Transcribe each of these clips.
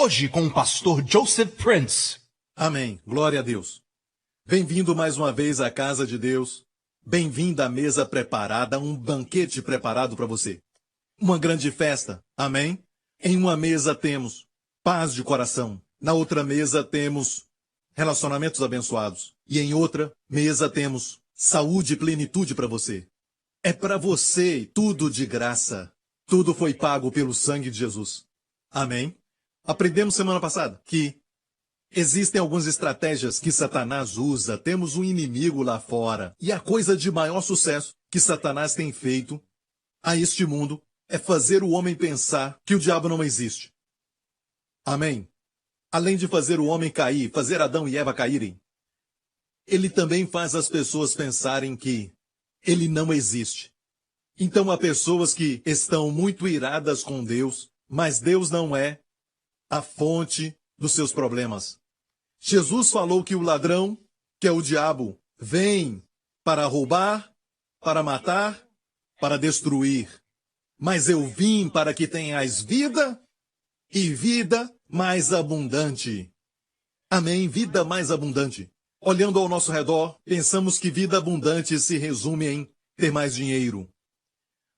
Hoje com o pastor Joseph Prince. Amém. Glória a Deus. Bem-vindo mais uma vez à casa de Deus. Bem-vindo à mesa preparada, um banquete preparado para você. Uma grande festa. Amém? Em uma mesa temos paz de coração. Na outra mesa temos relacionamentos abençoados. E em outra mesa temos saúde e plenitude para você. É para você tudo de graça. Tudo foi pago pelo sangue de Jesus. Amém? Aprendemos semana passada que existem algumas estratégias que Satanás usa. Temos um inimigo lá fora. E a coisa de maior sucesso que Satanás tem feito a este mundo é fazer o homem pensar que o diabo não existe. Amém? Além de fazer o homem cair, fazer Adão e Eva caírem, ele também faz as pessoas pensarem que ele não existe. Então há pessoas que estão muito iradas com Deus, mas Deus não é a fonte dos seus problemas. Jesus falou que o ladrão, que é o diabo, vem para roubar, para matar, para destruir. Mas eu vim para que tenhais vida e vida mais abundante. Amém? Vida mais abundante. Olhando ao nosso redor, pensamos que vida abundante se resume em ter mais dinheiro.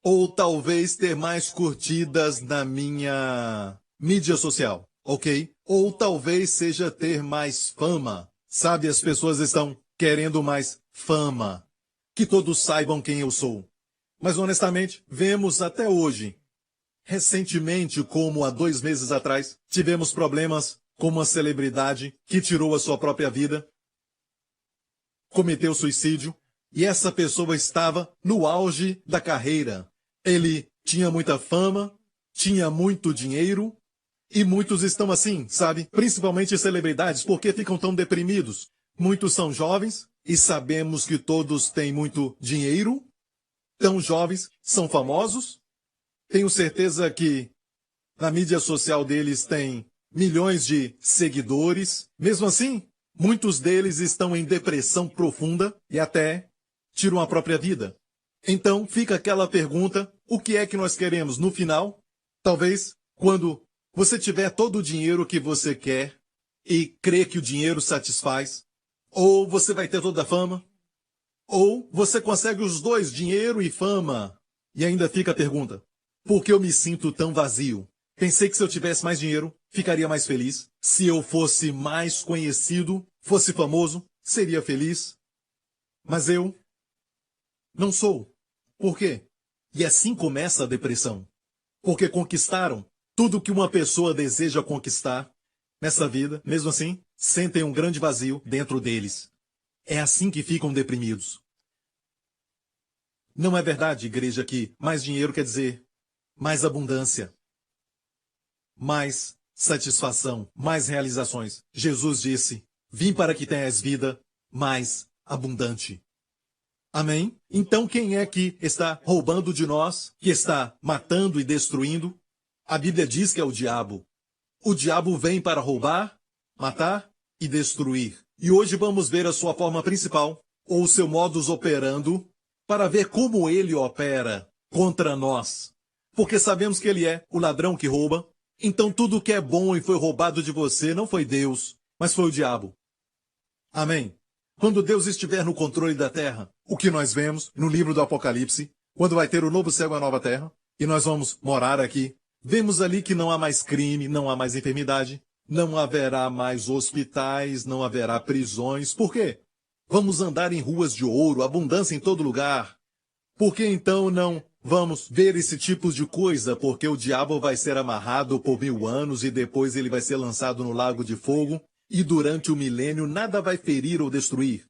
Ou talvez ter mais curtidas na minha mídia social, ok? Ou talvez seja ter mais fama. Sabe, as pessoas estão querendo mais fama. Que todos saibam quem eu sou. Mas honestamente, vemos até hoje, recentemente, como há 2 meses atrás, tivemos problemas com uma celebridade que tirou a sua própria vida, cometeu suicídio, e essa pessoa estava no auge da carreira. Ele tinha muita fama, tinha muito dinheiro, e muitos estão assim, sabe? Principalmente celebridades, porque ficam tão deprimidos. Muitos são jovens, e sabemos que todos têm muito dinheiro, tão jovens, são famosos. Tenho certeza que na mídia social deles tem milhões de seguidores. Mesmo assim, muitos deles estão em depressão profunda e até tiram a própria vida. Então fica aquela pergunta, o que é que nós queremos no final? Talvez quando você tiver todo o dinheiro que você quer e crê que o dinheiro satisfaz, ou você vai ter toda a fama, ou você consegue os dois, dinheiro e fama, e ainda fica a pergunta, por que eu me sinto tão vazio? Pensei que se eu tivesse mais dinheiro, ficaria mais feliz. Se eu fosse mais conhecido, fosse famoso, seria feliz. Mas eu não sou. Por quê? E assim começa a depressão. Porque conquistaram tudo que uma pessoa deseja conquistar nessa vida, mesmo assim, sentem um grande vazio dentro deles. É assim que ficam deprimidos. Não é verdade, igreja, que mais dinheiro quer dizer mais abundância, mais satisfação, mais realizações. Jesus disse, vim para que tenhas vida mais abundante. Amém? Então quem é que está roubando de nós, que está matando e destruindo? A Bíblia diz que é o diabo. O diabo vem para roubar, matar e destruir. E hoje vamos ver a sua forma principal, ou o seu modus operando, para ver como ele opera contra nós. Porque sabemos que ele é o ladrão que rouba. Então tudo que é bom e foi roubado de você não foi Deus, mas foi o diabo. Amém? Quando Deus estiver no controle da terra, o que nós vemos no livro do Apocalipse, quando vai ter o novo céu e a nova terra, e nós vamos morar aqui, vemos ali que não há mais crime, não há mais enfermidade, não haverá mais hospitais, não haverá prisões. Por quê? Vamos andar em ruas de ouro, abundância em todo lugar. Por que então não vamos ver esse tipo de coisa? Porque o diabo vai ser amarrado por 1000 anos e depois ele vai ser lançado no lago de fogo e durante o milênio nada vai ferir ou destruir.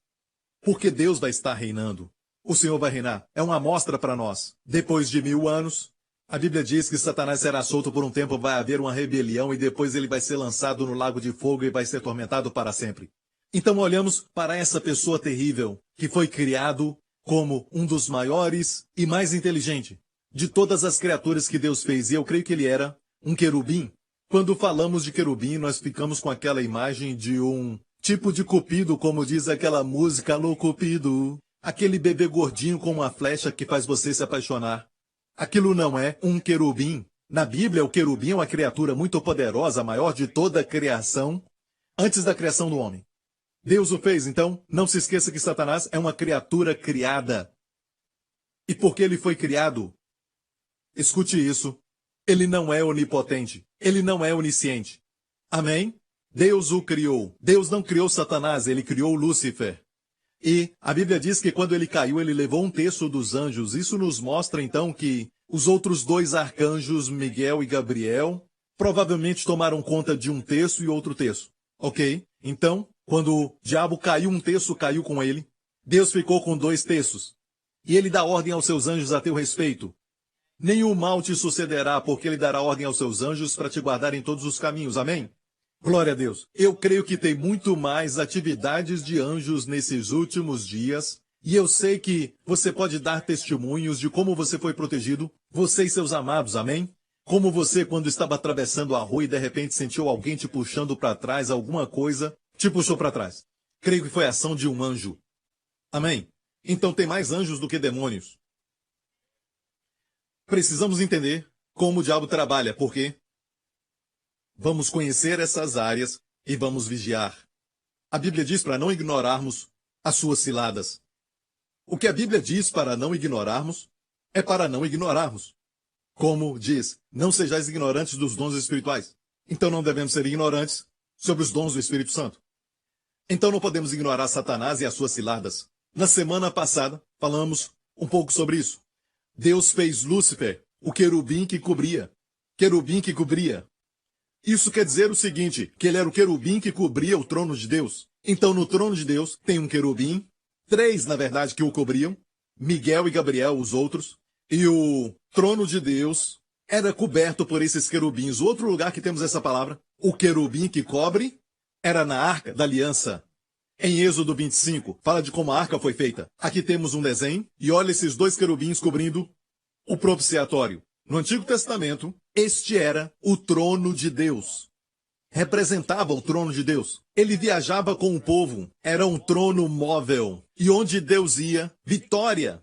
Porque Deus vai estar reinando. O Senhor vai reinar. É uma amostra para nós. Depois de 1000 anos, a Bíblia diz que Satanás será solto por um tempo, vai haver uma rebelião e depois ele vai ser lançado no lago de fogo e vai ser atormentado para sempre. Então olhamos para essa pessoa terrível que foi criado como um dos maiores e mais inteligente de todas as criaturas que Deus fez. E eu creio que ele era um querubim. Quando falamos de querubim, nós ficamos com aquela imagem de um tipo de cupido, como diz aquela música, Alô Cupido. Aquele bebê gordinho com uma flecha que faz você se apaixonar. Aquilo não é um querubim. Na Bíblia, o querubim é uma criatura muito poderosa, a maior de toda a criação, antes da criação do homem. Deus o fez, então, não se esqueça que Satanás é uma criatura criada. E porque ele foi criado, escute isso, ele não é onipotente, ele não é onisciente. Amém? Deus o criou. Deus não criou Satanás, ele criou Lúcifer. E a Bíblia diz que quando ele caiu, ele levou um terço dos anjos. Isso nos mostra, então, que os outros dois arcanjos, Miguel e Gabriel, provavelmente tomaram conta de um terço e outro terço. Ok? Então, quando o diabo caiu, um terço caiu com ele. Deus ficou com 2 terços. E ele dá ordem aos seus anjos a teu respeito. Nenhum mal te sucederá, porque ele dará ordem aos seus anjos para te guardar em todos os caminhos. Amém? Glória a Deus. Eu creio que tem muito mais atividades de anjos nesses últimos dias. E eu sei que você pode dar testemunhos de como você foi protegido, você e seus amados. Amém? Como você, quando estava atravessando a rua e de repente sentiu alguém te puxando para trás, alguma coisa te puxou para trás. Creio que foi a ação de um anjo. Amém? Então tem mais anjos do que demônios. Precisamos entender como o diabo trabalha, porque vamos conhecer essas áreas e vamos vigiar. A Bíblia diz para não ignorarmos as suas ciladas. O que a Bíblia diz para não ignorarmos é para não ignorarmos. Como diz, não sejais ignorantes dos dons espirituais. Então não devemos ser ignorantes sobre os dons do Espírito Santo. Então não podemos ignorar Satanás e as suas ciladas. Na semana passada, falamos um pouco sobre isso. Deus fez Lúcifer, o querubim que cobria. Querubim que cobria. Isso quer dizer o seguinte, que ele era o querubim que cobria o trono de Deus. Então no trono de Deus tem um querubim, 3 na verdade que o cobriam, Miguel e Gabriel, os outros, e o trono de Deus era coberto por esses querubins. O outro lugar que temos essa palavra, o querubim que cobre, era na Arca da Aliança. Em Êxodo 25, fala de como a arca foi feita. Aqui temos um desenho, e olha esses 2 querubins cobrindo o propiciatório. No Antigo Testamento, este era o trono de Deus. Representava o trono de Deus. Ele viajava com o povo. Era um trono móvel. E onde Deus ia, vitória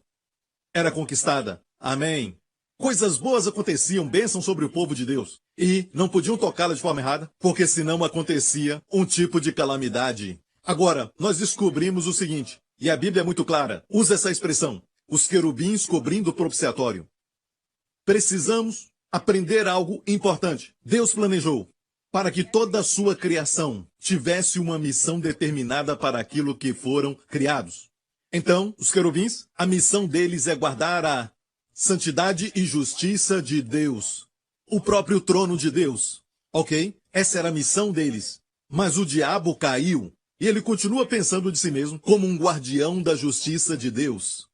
era conquistada. Amém. Coisas boas aconteciam, bênçãos sobre o povo de Deus. E não podiam tocá-la de forma errada, porque senão acontecia um tipo de calamidade. Agora, nós descobrimos o seguinte, e a Bíblia é muito clara, usa essa expressão, os querubins cobrindo o propiciatório. Precisamos aprender algo importante. Deus planejou para que toda a sua criação tivesse uma missão determinada para aquilo que foram criados. Então, os querubins, a missão deles é guardar a santidade e justiça de Deus. O próprio trono de Deus. Ok? Essa era a missão deles. Mas o diabo caiu. E ele continua pensando de si mesmo como um guardião da justiça de Deus.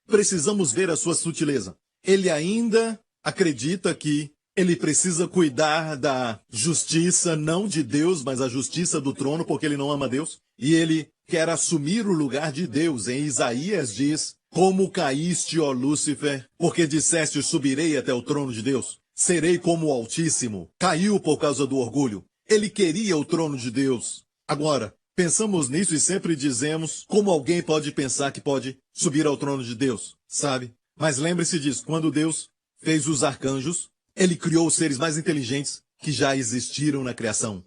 Precisamos ver a sua sutileza. Ele ainda acredita que ele precisa cuidar da justiça, não de Deus, mas a justiça do trono, porque ele não ama Deus. E ele quer assumir o lugar de Deus. Em Isaías diz, como caíste, ó Lúcifer, porque disseste, subirei até o trono de Deus. Serei como o Altíssimo. Caiu por causa do orgulho. Ele queria o trono de Deus. Agora, pensamos nisso e sempre dizemos como alguém pode pensar que pode subir ao trono de Deus, sabe? Mas lembre-se disso, quando Deus fez os arcanjos, ele criou os seres mais inteligentes que já existiram na criação.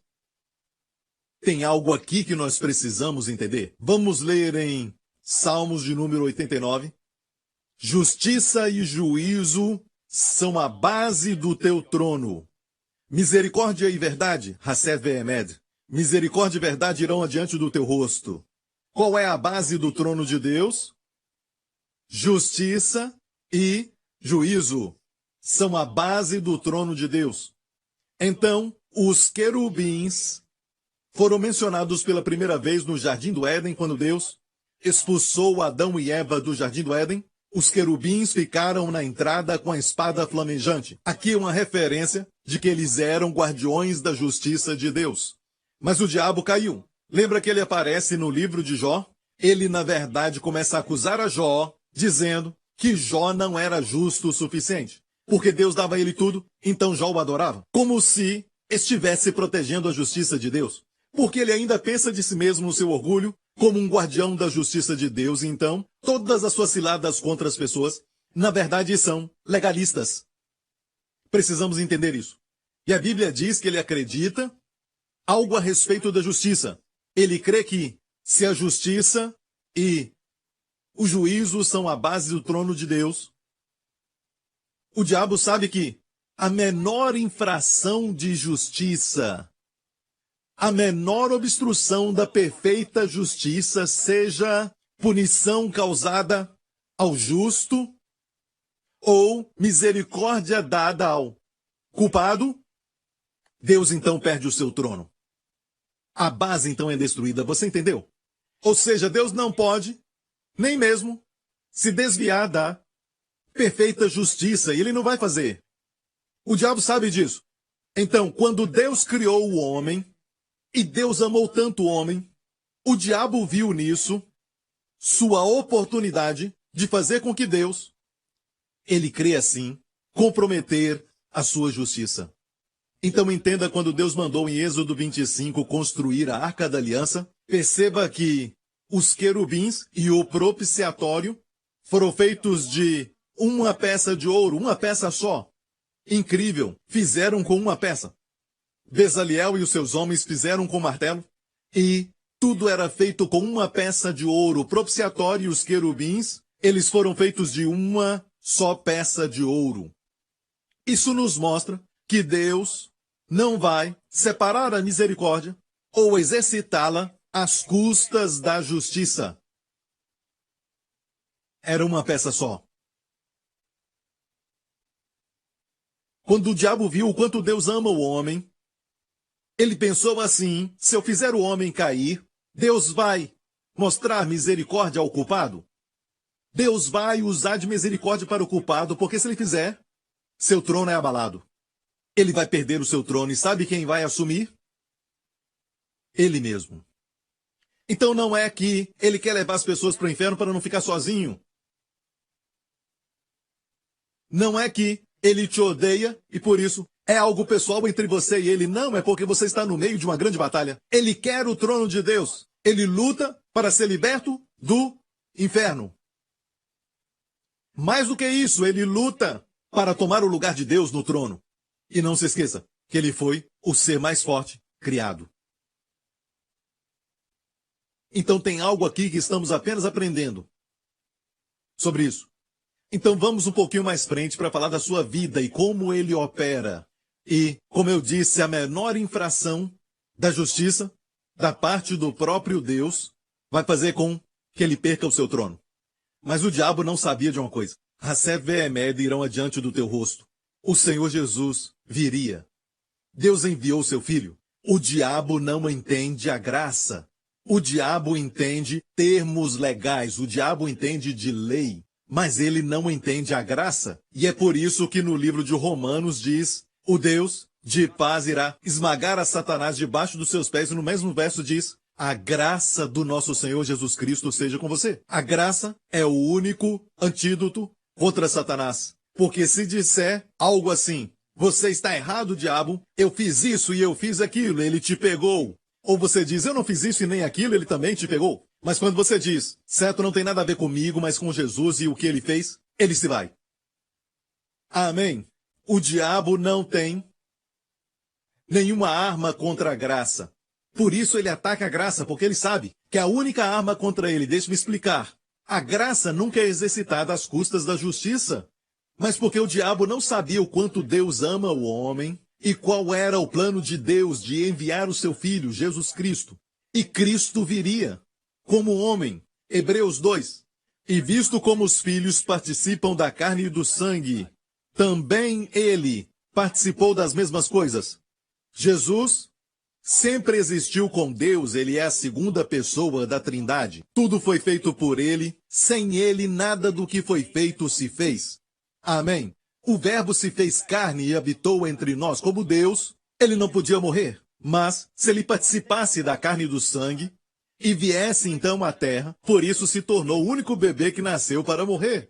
Tem algo aqui que nós precisamos entender. Vamos ler em Salmos de número 89. Justiça e juízo são a base do teu trono. Misericórdia e verdade, Hased ve'emed. Misericórdia e verdade irão adiante do teu rosto. Qual é a base do trono de Deus? Justiça e juízo são a base do trono de Deus. Então, os querubins foram mencionados pela primeira vez no Jardim do Éden, quando Deus expulsou Adão e Eva do Jardim do Éden. Os querubins ficaram na entrada com a espada flamejante. Aqui é uma referência de que eles eram guardiões da justiça de Deus. Mas o diabo caiu. Lembra que ele aparece no livro de Jó? Ele, na verdade, começa a acusar a Jó, dizendo que Jó não era justo o suficiente. Porque Deus dava a ele tudo, então Jó o adorava. Como se estivesse protegendo a justiça de Deus. Porque ele ainda pensa de si mesmo no seu orgulho, como um guardião da justiça de Deus. E então, todas as suas ciladas contra as pessoas, na verdade, são legalistas. Precisamos entender isso. E a Bíblia diz que ele acredita algo a respeito da justiça. Ele crê que se a justiça e o juízo são a base do trono de Deus, o diabo sabe que a menor infração de justiça, a menor obstrução da perfeita justiça, seja punição causada ao justo ou misericórdia dada ao culpado, Deus então perde o seu trono. A base então é destruída, você entendeu? Ou seja, Deus não pode nem mesmo se desviar da perfeita justiça, e ele não vai fazer. O diabo sabe disso. Então, quando Deus criou o homem, e Deus amou tanto o homem, o diabo viu nisso sua oportunidade de fazer com que Deus, ele crê assim, comprometer a sua justiça. Então entenda, quando Deus mandou em Êxodo 25 construir a Arca da Aliança, perceba que os querubins e o propiciatório foram feitos de uma peça de ouro, uma peça só. Incrível, fizeram com uma peça. Bezaliel e os seus homens fizeram com martelo, e tudo era feito com uma peça de ouro. O propiciatório e os querubins, eles foram feitos de uma só peça de ouro. Isso nos mostra que Deus não vai separar a misericórdia ou exercitá-la às custas da justiça. Era uma peça só. Quando o diabo viu o quanto Deus ama o homem, ele pensou assim: se eu fizer o homem cair, Deus vai mostrar misericórdia ao culpado? Deus vai usar de misericórdia para o culpado, porque se ele fizer, seu trono é abalado. Ele vai perder o seu trono, e sabe quem vai assumir? Ele mesmo. Então não é que ele quer levar as pessoas para o inferno para não ficar sozinho. Não é que ele te odeia e por isso é algo pessoal entre você e ele. Não, é porque você está no meio de uma grande batalha. Ele quer o trono de Deus. Ele luta para ser liberto do inferno. Mais do que isso, ele luta para tomar o lugar de Deus no trono. E não se esqueça que ele foi o ser mais forte criado. Então tem algo aqui que estamos apenas aprendendo sobre isso. Então vamos um pouquinho mais frente para falar da sua vida e como ele opera. E, como eu disse, a menor infração da justiça da parte do próprio Deus vai fazer com que ele perca o seu trono. Mas o diabo não sabia de uma coisa. Haseb e Emed irão adiante do teu rosto. O Senhor Jesus viria. Deus enviou seu filho. O diabo não entende a graça. O diabo entende termos legais. O diabo entende de lei. Mas ele não entende a graça. E é por isso que no livro de Romanos diz: o Deus de paz irá esmagar a Satanás debaixo dos seus pés. E no mesmo verso diz: a graça do nosso Senhor Jesus Cristo seja com você. A graça é o único antídoto contra Satanás. Porque se disser algo assim: você está errado, diabo, eu fiz isso e eu fiz aquilo, ele te pegou. Ou você diz: eu não fiz isso e nem aquilo, ele também te pegou. Mas quando você diz: certo, não tem nada a ver comigo, mas com Jesus e o que ele fez, ele se vai. Amém. O diabo não tem nenhuma arma contra a graça. Por isso ele ataca a graça, porque ele sabe que a única arma contra ele, deixe-me explicar, a graça nunca é exercitada às custas da justiça. Mas porque o diabo não sabia o quanto Deus ama o homem e qual era o plano de Deus de enviar o seu filho, Jesus Cristo. E Cristo viria como homem. Hebreus 2. E visto como os filhos participam da carne e do sangue, também ele participou das mesmas coisas. Jesus sempre existiu com Deus, ele é a segunda pessoa da Trindade. Tudo foi feito por ele, sem ele nada do que foi feito se fez. Amém. O Verbo se fez carne e habitou entre nós. Como Deus, ele não podia morrer. Mas, se ele participasse da carne e do sangue, e viesse então à terra, por isso se tornou o único bebê que nasceu para morrer.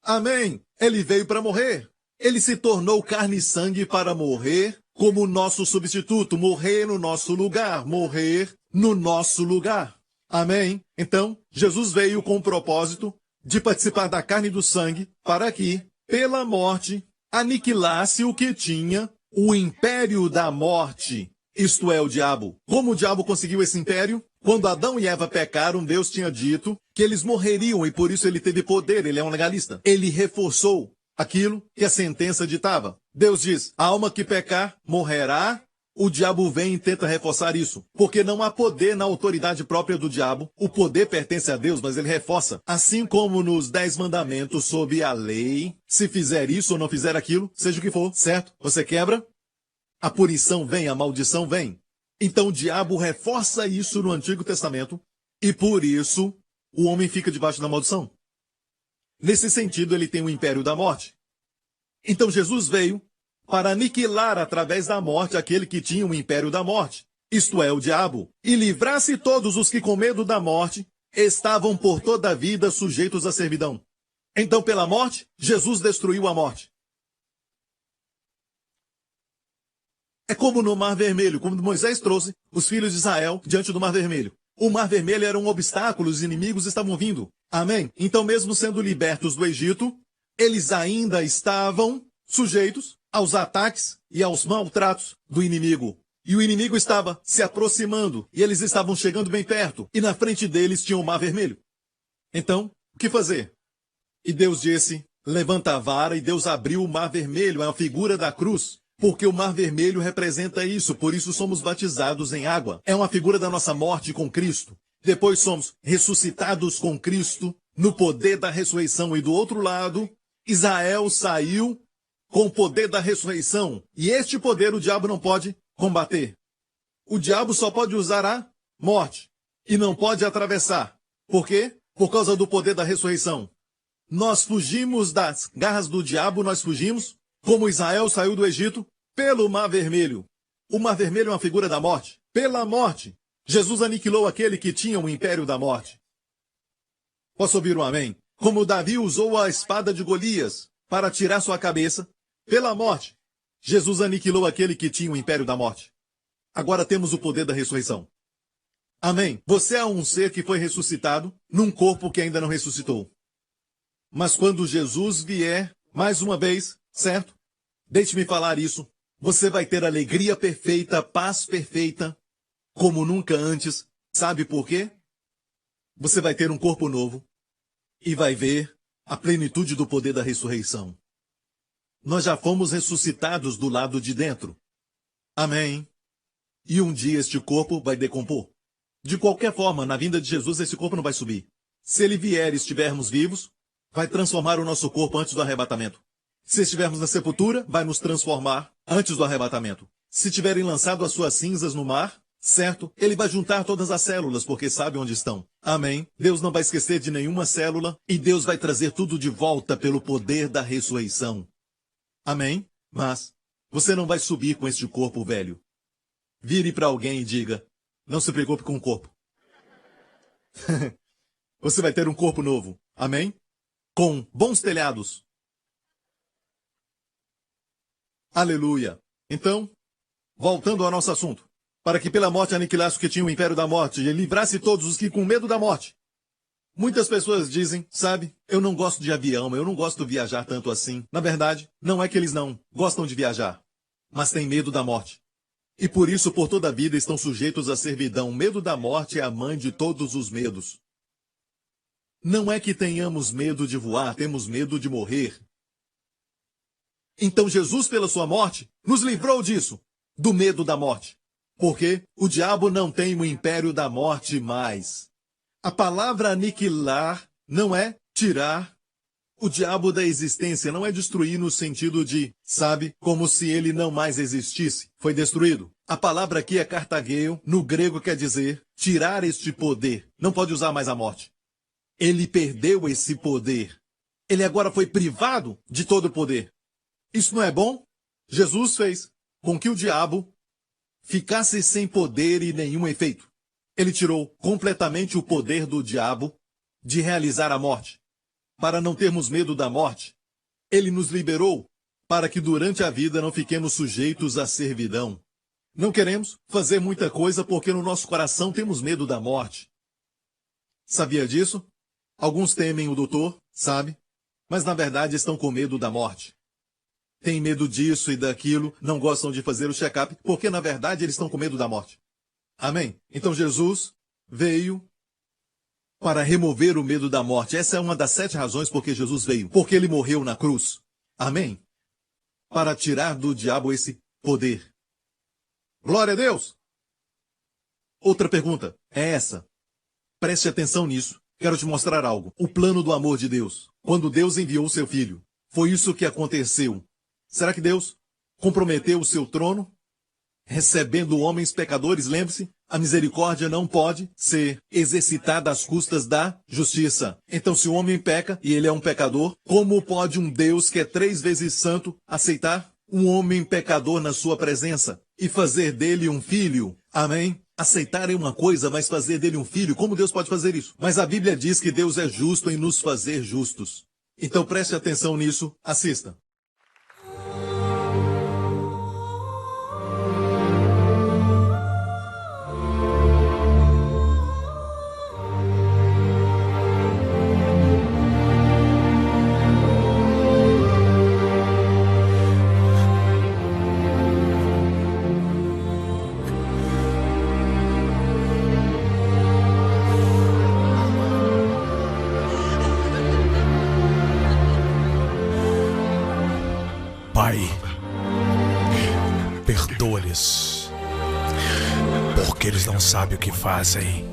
Amém. Ele veio para morrer. Ele se tornou carne e sangue para morrer como nosso substituto, morrer no nosso lugar, morrer no nosso lugar. Amém. Então, Jesus veio com o propósito de participar da carne e do sangue para que, pela morte, aniquilasse o que tinha o império da morte, isto é, o diabo. Como o diabo conseguiu esse império? Quando Adão e Eva pecaram, Deus tinha dito que eles morreriam e por isso ele teve poder, ele é um legalista. Ele reforçou aquilo que a sentença ditava. Deus diz, a alma que pecar morrerá. O diabo vem e tenta reforçar isso, porque não há poder na autoridade própria do diabo. O poder pertence a Deus, mas ele reforça. Assim como nos 10 mandamentos sob a lei, se fizer isso ou não fizer aquilo, seja o que for, certo? Você quebra, a punição vem, a maldição vem. Então o diabo reforça isso no Antigo Testamento, e por isso o homem fica debaixo da maldição. Nesse sentido, ele tem o império da morte. Então Jesus veio para aniquilar através da morte aquele que tinha o império da morte, isto é, o diabo, e livrasse todos os que com medo da morte estavam por toda a vida sujeitos à servidão. Então, pela morte, Jesus destruiu a morte. É como no Mar Vermelho, como Moisés trouxe os filhos de Israel diante do Mar Vermelho. O Mar Vermelho era um obstáculo, os inimigos estavam vindo. Amém? Então, mesmo sendo libertos do Egito, eles ainda estavam sujeitos aos ataques e aos maltratos do inimigo. E o inimigo estava se aproximando, e eles estavam chegando bem perto, e na frente deles tinha o Mar Vermelho. Então, o que fazer? E Deus disse, levanta a vara, e Deus abriu o Mar Vermelho, é a figura da cruz, porque o Mar Vermelho representa isso, por isso somos batizados em água. É uma figura da nossa morte com Cristo. Depois somos ressuscitados com Cristo, no poder da ressurreição, e do outro lado, Israel saiu com o poder da ressurreição. E este poder o diabo não pode combater. O diabo só pode usar a morte. E não pode atravessar. Por quê? Por causa do poder da ressurreição. Nós fugimos das garras do diabo, nós fugimos, como Israel saiu do Egito, pelo Mar Vermelho. O Mar Vermelho é uma figura da morte. Pela morte, Jesus aniquilou aquele que tinha o império da morte. Posso ouvir um amém? Como Davi usou a espada de Golias para tirar sua cabeça, pela morte, Jesus aniquilou aquele que tinha o império da morte. Agora temos o poder da ressurreição. Amém. Você é um ser que foi ressuscitado num corpo que ainda não ressuscitou. Mas quando Jesus vier, mais uma vez, certo? Deixe-me falar isso. Você vai ter alegria perfeita, paz perfeita, como nunca antes. Sabe por quê? Você vai ter um corpo novo e vai ver a plenitude do poder da ressurreição. Nós já fomos ressuscitados do lado de dentro. Amém. E um dia este corpo vai decompor. De qualquer forma, na vinda de Jesus, esse corpo não vai subir. Se ele vier e estivermos vivos, vai transformar o nosso corpo antes do arrebatamento. Se estivermos na sepultura, vai nos transformar antes do arrebatamento. Se tiverem lançado as suas cinzas no mar, certo? Ele vai juntar todas as células, porque sabe onde estão. Amém. Deus não vai esquecer de nenhuma célula, e Deus vai trazer tudo de volta pelo poder da ressurreição. Amém? Mas você não vai subir com este corpo velho. Vire para alguém e diga, não se preocupe com o corpo. Você vai ter um corpo novo. Amém? Com bons telhados. Aleluia. Então, voltando ao nosso assunto. Para que pela morte aniquilasse o que tinha o império da morte e livrasse todos os que com medo da morte. Muitas pessoas dizem, sabe, eu não gosto de avião, eu não gosto de viajar tanto assim. Na verdade, não é que eles não gostam de viajar, mas têm medo da morte. E por isso, por toda a vida, estão sujeitos à servidão. O medo da morte é a mãe de todos os medos. Não é que tenhamos medo de voar, temos medo de morrer. Então Jesus, pela sua morte, nos livrou disso, do medo da morte. Porque o diabo não tem o império da morte mais. A palavra aniquilar não é tirar o diabo da existência, não é destruir no sentido de, sabe, como se ele não mais existisse. Foi destruído. A palavra aqui é cartageu, no grego quer dizer tirar este poder. Não pode usar mais a morte. Ele perdeu esse poder. Ele agora foi privado de todo o poder. Isso não é bom? Jesus fez com que o diabo ficasse sem poder e nenhum efeito. Ele tirou completamente o poder do diabo de realizar a morte. Para não termos medo da morte, ele nos liberou para que durante a vida não fiquemos sujeitos à servidão. Não queremos fazer muita coisa porque no nosso coração temos medo da morte. Sabia disso? Alguns temem o doutor, sabe? Mas na verdade estão com medo da morte. têm medo disso e daquilo, não gostam de fazer o check-up, porque na verdade eles estão com medo da morte. Amém? Então Jesus veio para remover o medo da morte. Essa é uma das 7 razões por que Jesus veio. Porque ele morreu na cruz. Amém? Para tirar do diabo esse poder. Glória a Deus! Outra pergunta é essa. Preste atenção nisso. Quero te mostrar algo. O plano do amor de Deus. Quando Deus enviou o seu filho. Foi isso que aconteceu. Será que Deus comprometeu o seu trono? Recebendo homens pecadores? Lembre-se, a misericórdia não pode ser exercitada às custas da justiça. Então, se o homem peca e ele é um pecador, como pode um Deus que é 3 vezes santo aceitar um homem pecador na sua presença e fazer dele um filho? Amém? Aceitar é uma coisa, mas fazer dele um filho, como Deus pode fazer isso? Mas a Bíblia diz que Deus é justo em nos fazer justos. Então preste atenção nisso, assista. Pai, perdoa-lhes, porque eles não sabem o que fazem.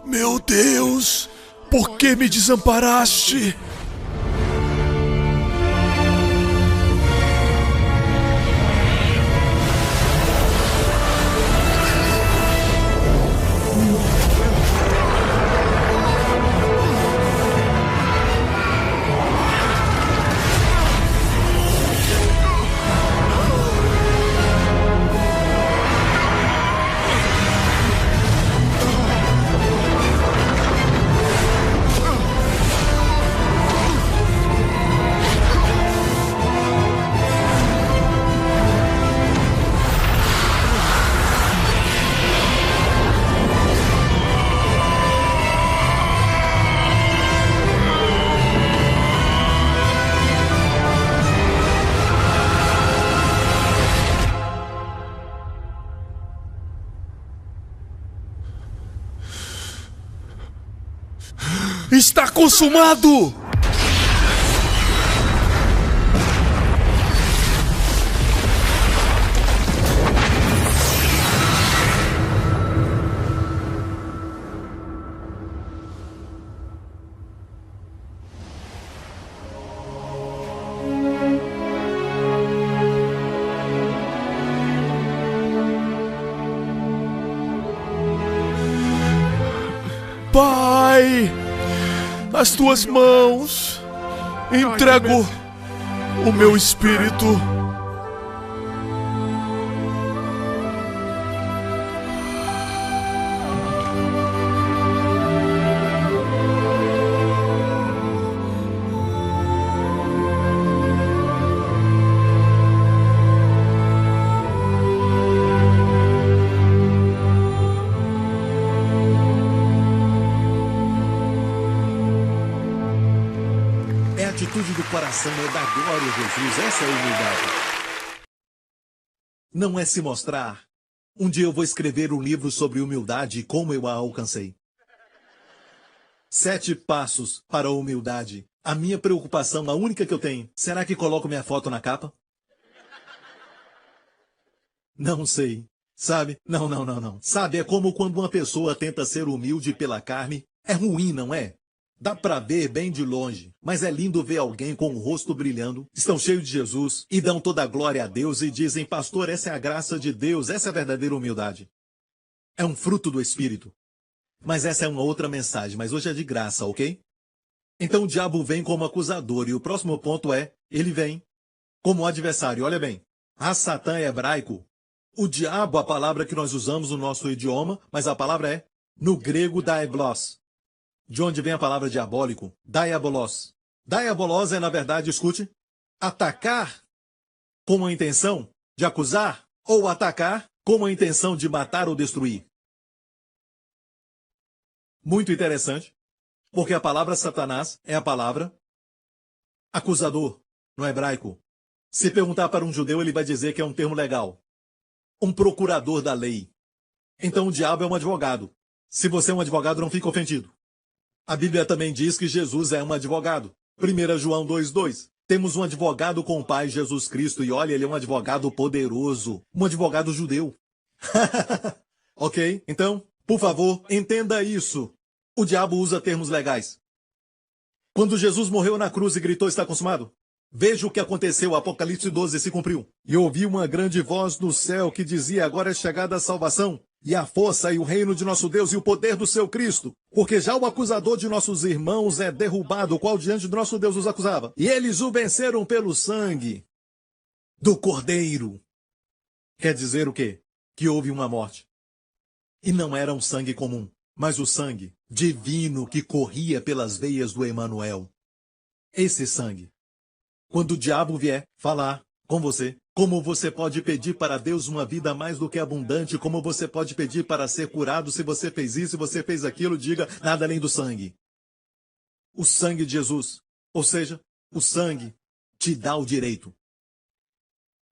Meu Deus, por que me desamparaste? Está consumado! Pai, nas tuas mãos entrego o meu espírito. A atitude do coração é dar glória a Jesus. Essa é a humildade. Não é se mostrar. Um dia eu vou escrever um livro sobre humildade e como eu a alcancei. 7 passos para a humildade. A minha preocupação, a única que eu tenho, será que coloco minha foto na capa? Não sei. Sabe? Não. Sabe, é como quando uma pessoa tenta ser humilde pela carne. É ruim, não é? Dá pra ver bem de longe, mas é lindo ver alguém com o rosto brilhando, estão cheios de Jesus e dão toda a glória a Deus e dizem, pastor, essa é a graça de Deus, essa é a verdadeira humildade. É um fruto do Espírito. Mas essa é uma outra mensagem, mas hoje é de graça, ok? Então o diabo vem como acusador e o próximo ponto é, ele vem como adversário. Olha bem, a Satã é hebraico. O diabo, a palavra que nós usamos no nosso idioma, mas a palavra é, no grego, daeblos. De onde vem a palavra diabólico? Diabolos. Diabolos é, na verdade, escute, atacar com a intenção de acusar ou atacar com a intenção de matar ou destruir. Muito interessante, porque a palavra Satanás é a palavra acusador, no hebraico. Se perguntar para um judeu, ele vai dizer que é um termo legal. Um procurador da lei. Então o diabo é um advogado. Se você é um advogado, não fique ofendido. A Bíblia também diz que Jesus é um advogado. 1 João 2,2. Temos um advogado com o Pai, Jesus Cristo, e olha, ele é um advogado poderoso. Um advogado judeu. Ok? Então, por favor, entenda isso. O diabo usa termos legais. Quando Jesus morreu na cruz e gritou, está consumado? Veja o que aconteceu, Apocalipse 12 se cumpriu. E ouvi uma grande voz no céu que dizia, agora é chegada a salvação, e a força e o reino de nosso Deus e o poder do seu Cristo. Porque já o acusador de nossos irmãos é derrubado, o qual diante do nosso Deus os acusava. E eles o venceram pelo sangue do Cordeiro. Quer dizer o quê? Que houve uma morte. E não era um sangue comum, mas o sangue divino que corria pelas veias do Emanuel. Esse sangue. Quando o diabo vier falar com você, como você pode pedir para Deus uma vida mais do que abundante, como você pode pedir para ser curado, se você fez isso, se você fez aquilo, diga nada além do sangue. O sangue de Jesus, ou seja, o sangue te dá o direito.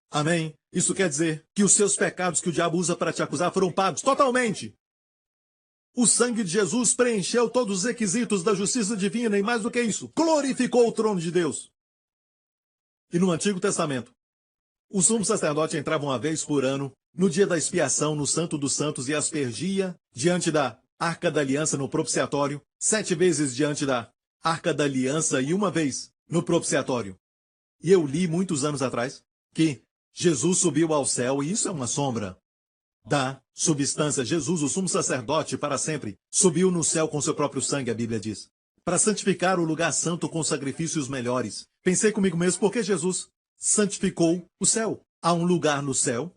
Amém? Isso quer dizer que os seus pecados que o diabo usa para te acusar foram pagos totalmente. O sangue de Jesus preencheu todos os requisitos da justiça divina e mais do que isso, glorificou o trono de Deus. E no Antigo Testamento, o sumo sacerdote entrava uma vez por ano, no dia da expiação, no Santo dos Santos, e aspergia diante da Arca da Aliança no propiciatório, 7 vezes diante da Arca da Aliança e uma vez no propiciatório. E eu li muitos anos atrás que Jesus subiu ao céu, e isso é uma sombra da substância. Jesus, o sumo sacerdote, para sempre, subiu no céu com seu próprio sangue, a Bíblia diz, para santificar o lugar santo com sacrifícios melhores. Pensei comigo mesmo, por que Jesus santificou o céu? Há um lugar no céu,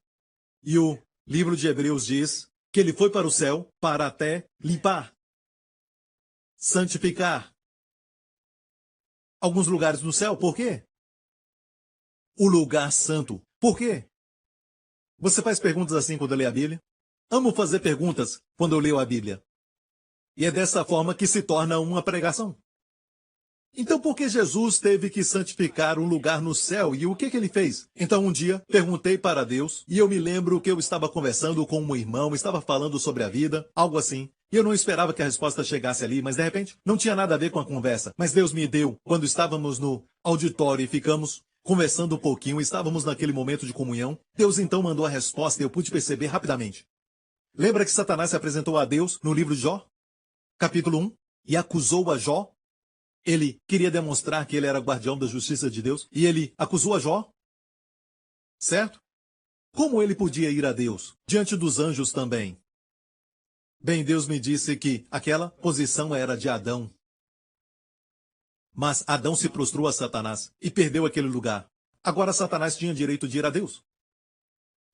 e o livro de Hebreus diz que ele foi para o céu para até limpar, santificar alguns lugares no céu. Por quê? O lugar santo. Por quê? Você faz perguntas assim quando lê a Bíblia? Amo fazer perguntas quando eu leio a Bíblia. E é dessa forma que se torna uma pregação. Então por que Jesus teve que santificar um lugar no céu? E o que ele fez? Então um dia perguntei para Deus, e eu me lembro que eu estava conversando com um irmão, estava falando sobre a vida, algo assim. E eu não esperava que a resposta chegasse ali, mas de repente não tinha nada a ver com a conversa. Mas Deus me deu, quando estávamos no auditório e ficamos conversando um pouquinho, estávamos naquele momento de comunhão, Deus então mandou a resposta e eu pude perceber rapidamente. Lembra que Satanás se apresentou a Deus no livro de Jó? Capítulo 1, e acusou a Jó. Ele queria demonstrar que ele era guardião da justiça de Deus, e ele acusou a Jó. Certo? Como ele podia ir a Deus? Diante dos anjos também. Bem, Deus me disse que aquela posição era de Adão. Mas Adão se prostrou a Satanás e perdeu aquele lugar. Agora Satanás tinha direito de ir a Deus,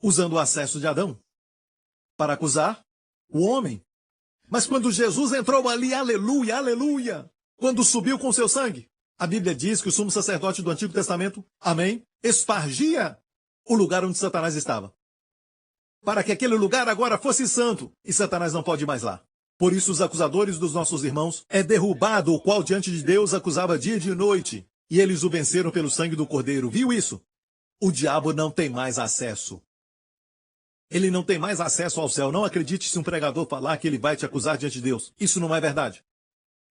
usando o acesso de Adão para acusar o homem. Mas quando Jesus entrou ali, aleluia, aleluia, quando subiu com seu sangue, a Bíblia diz que o sumo sacerdote do Antigo Testamento, amém, espargia o lugar onde Satanás estava, para que aquele lugar agora fosse santo, e Satanás não pode ir mais lá. Por isso os acusadores dos nossos irmãos é derrubado, o qual diante de Deus acusava dia e de noite, e eles o venceram pelo sangue do Cordeiro. Viu isso? O diabo não tem mais acesso. Ele não tem mais acesso ao céu. Não acredite se um pregador falar que ele vai te acusar diante de Deus. Isso não é verdade.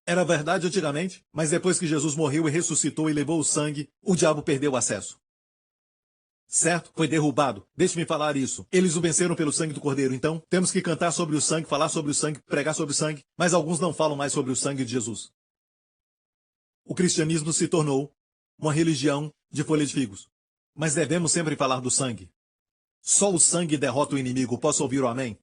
Era verdade antigamente, mas depois que Jesus morreu e ressuscitou e levou o sangue, o diabo perdeu o acesso. Certo? Foi derrubado. Deixe-me falar isso. Eles o venceram pelo sangue do Cordeiro. Então, temos que cantar sobre o sangue, falar sobre o sangue, pregar sobre o sangue, mas alguns não falam mais sobre o sangue de Jesus. O cristianismo se tornou uma religião de folha de figos. Mas devemos sempre falar do sangue. Só o sangue derrota o inimigo. Posso ouvir o amém?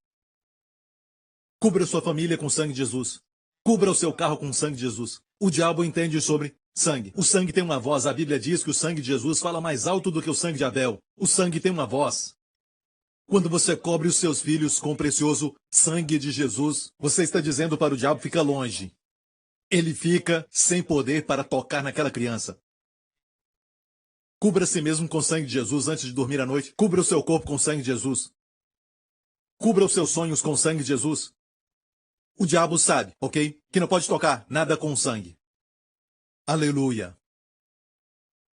Cubra sua família com o sangue de Jesus. Cubra o seu carro com o sangue de Jesus. O diabo entende sobre sangue. O sangue tem uma voz. A Bíblia diz que o sangue de Jesus fala mais alto do que o sangue de Abel. O sangue tem uma voz. Quando você cobre os seus filhos com o precioso sangue de Jesus, você está dizendo para o diabo: fica longe. Ele fica sem poder para tocar naquela criança. Cubra a si mesmo com o sangue de Jesus antes de dormir à noite. Cubra o seu corpo com o sangue de Jesus. Cubra os seus sonhos com o sangue de Jesus. O diabo sabe, ok? Que não pode tocar nada com sangue. Aleluia.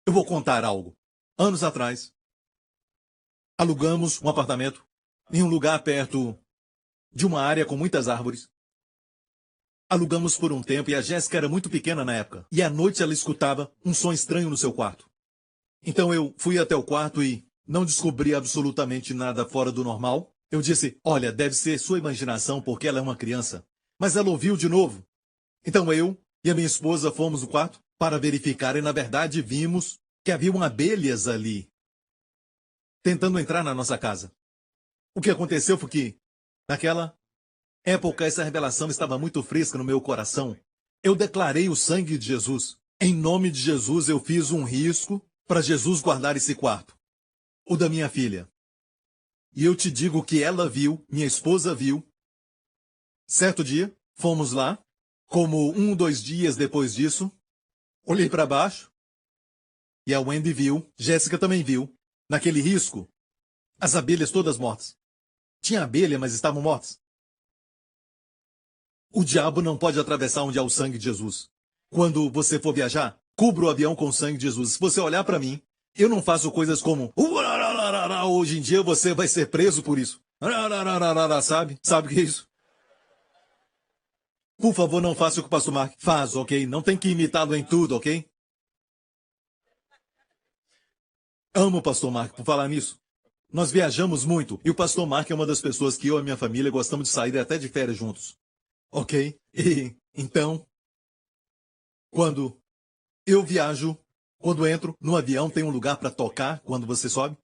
Eu vou contar algo. Anos atrás, alugamos um apartamento em um lugar perto de uma área com muitas árvores. Alugamos por um tempo e a Jéssica era muito pequena na época. E à noite ela escutava um som estranho no seu quarto. Então eu fui até o quarto e não descobri absolutamente nada fora do normal. Eu disse: olha, deve ser sua imaginação porque ela é uma criança. Mas ela ouviu de novo. Então eu e a minha esposa fomos no quarto para verificar e na verdade vimos que haviam abelhas ali, tentando entrar na nossa casa. O que aconteceu foi que, naquela época, essa revelação estava muito fresca no meu coração. Eu declarei o sangue de Jesus. Em nome de Jesus eu fiz um risco para Jesus guardar esse quarto, o da minha filha. E eu te digo que ela viu, minha esposa viu. Certo dia, fomos lá, como 2 dias depois disso, olhei para baixo, e a Wendy viu, Jéssica também viu, naquele risco, as abelhas todas mortas. Tinha abelha, mas estavam mortas. O diabo não pode atravessar onde há o sangue de Jesus. Quando você for viajar, cubra o avião com o sangue de Jesus. Se você olhar para mim, eu não faço coisas como hoje em dia você vai ser preso por isso. Sabe? Sabe o que é isso? Por favor, não faça o que o pastor Mark faz, ok? Não tem que imitá-lo em tudo, ok? Amo o pastor Mark por falar nisso. Nós viajamos muito e o pastor Mark é uma das pessoas que eu e minha família gostamos de sair até de férias juntos. Ok? E então, quando eu viajo, quando entro no avião, tem um lugar para tocar quando você sobe?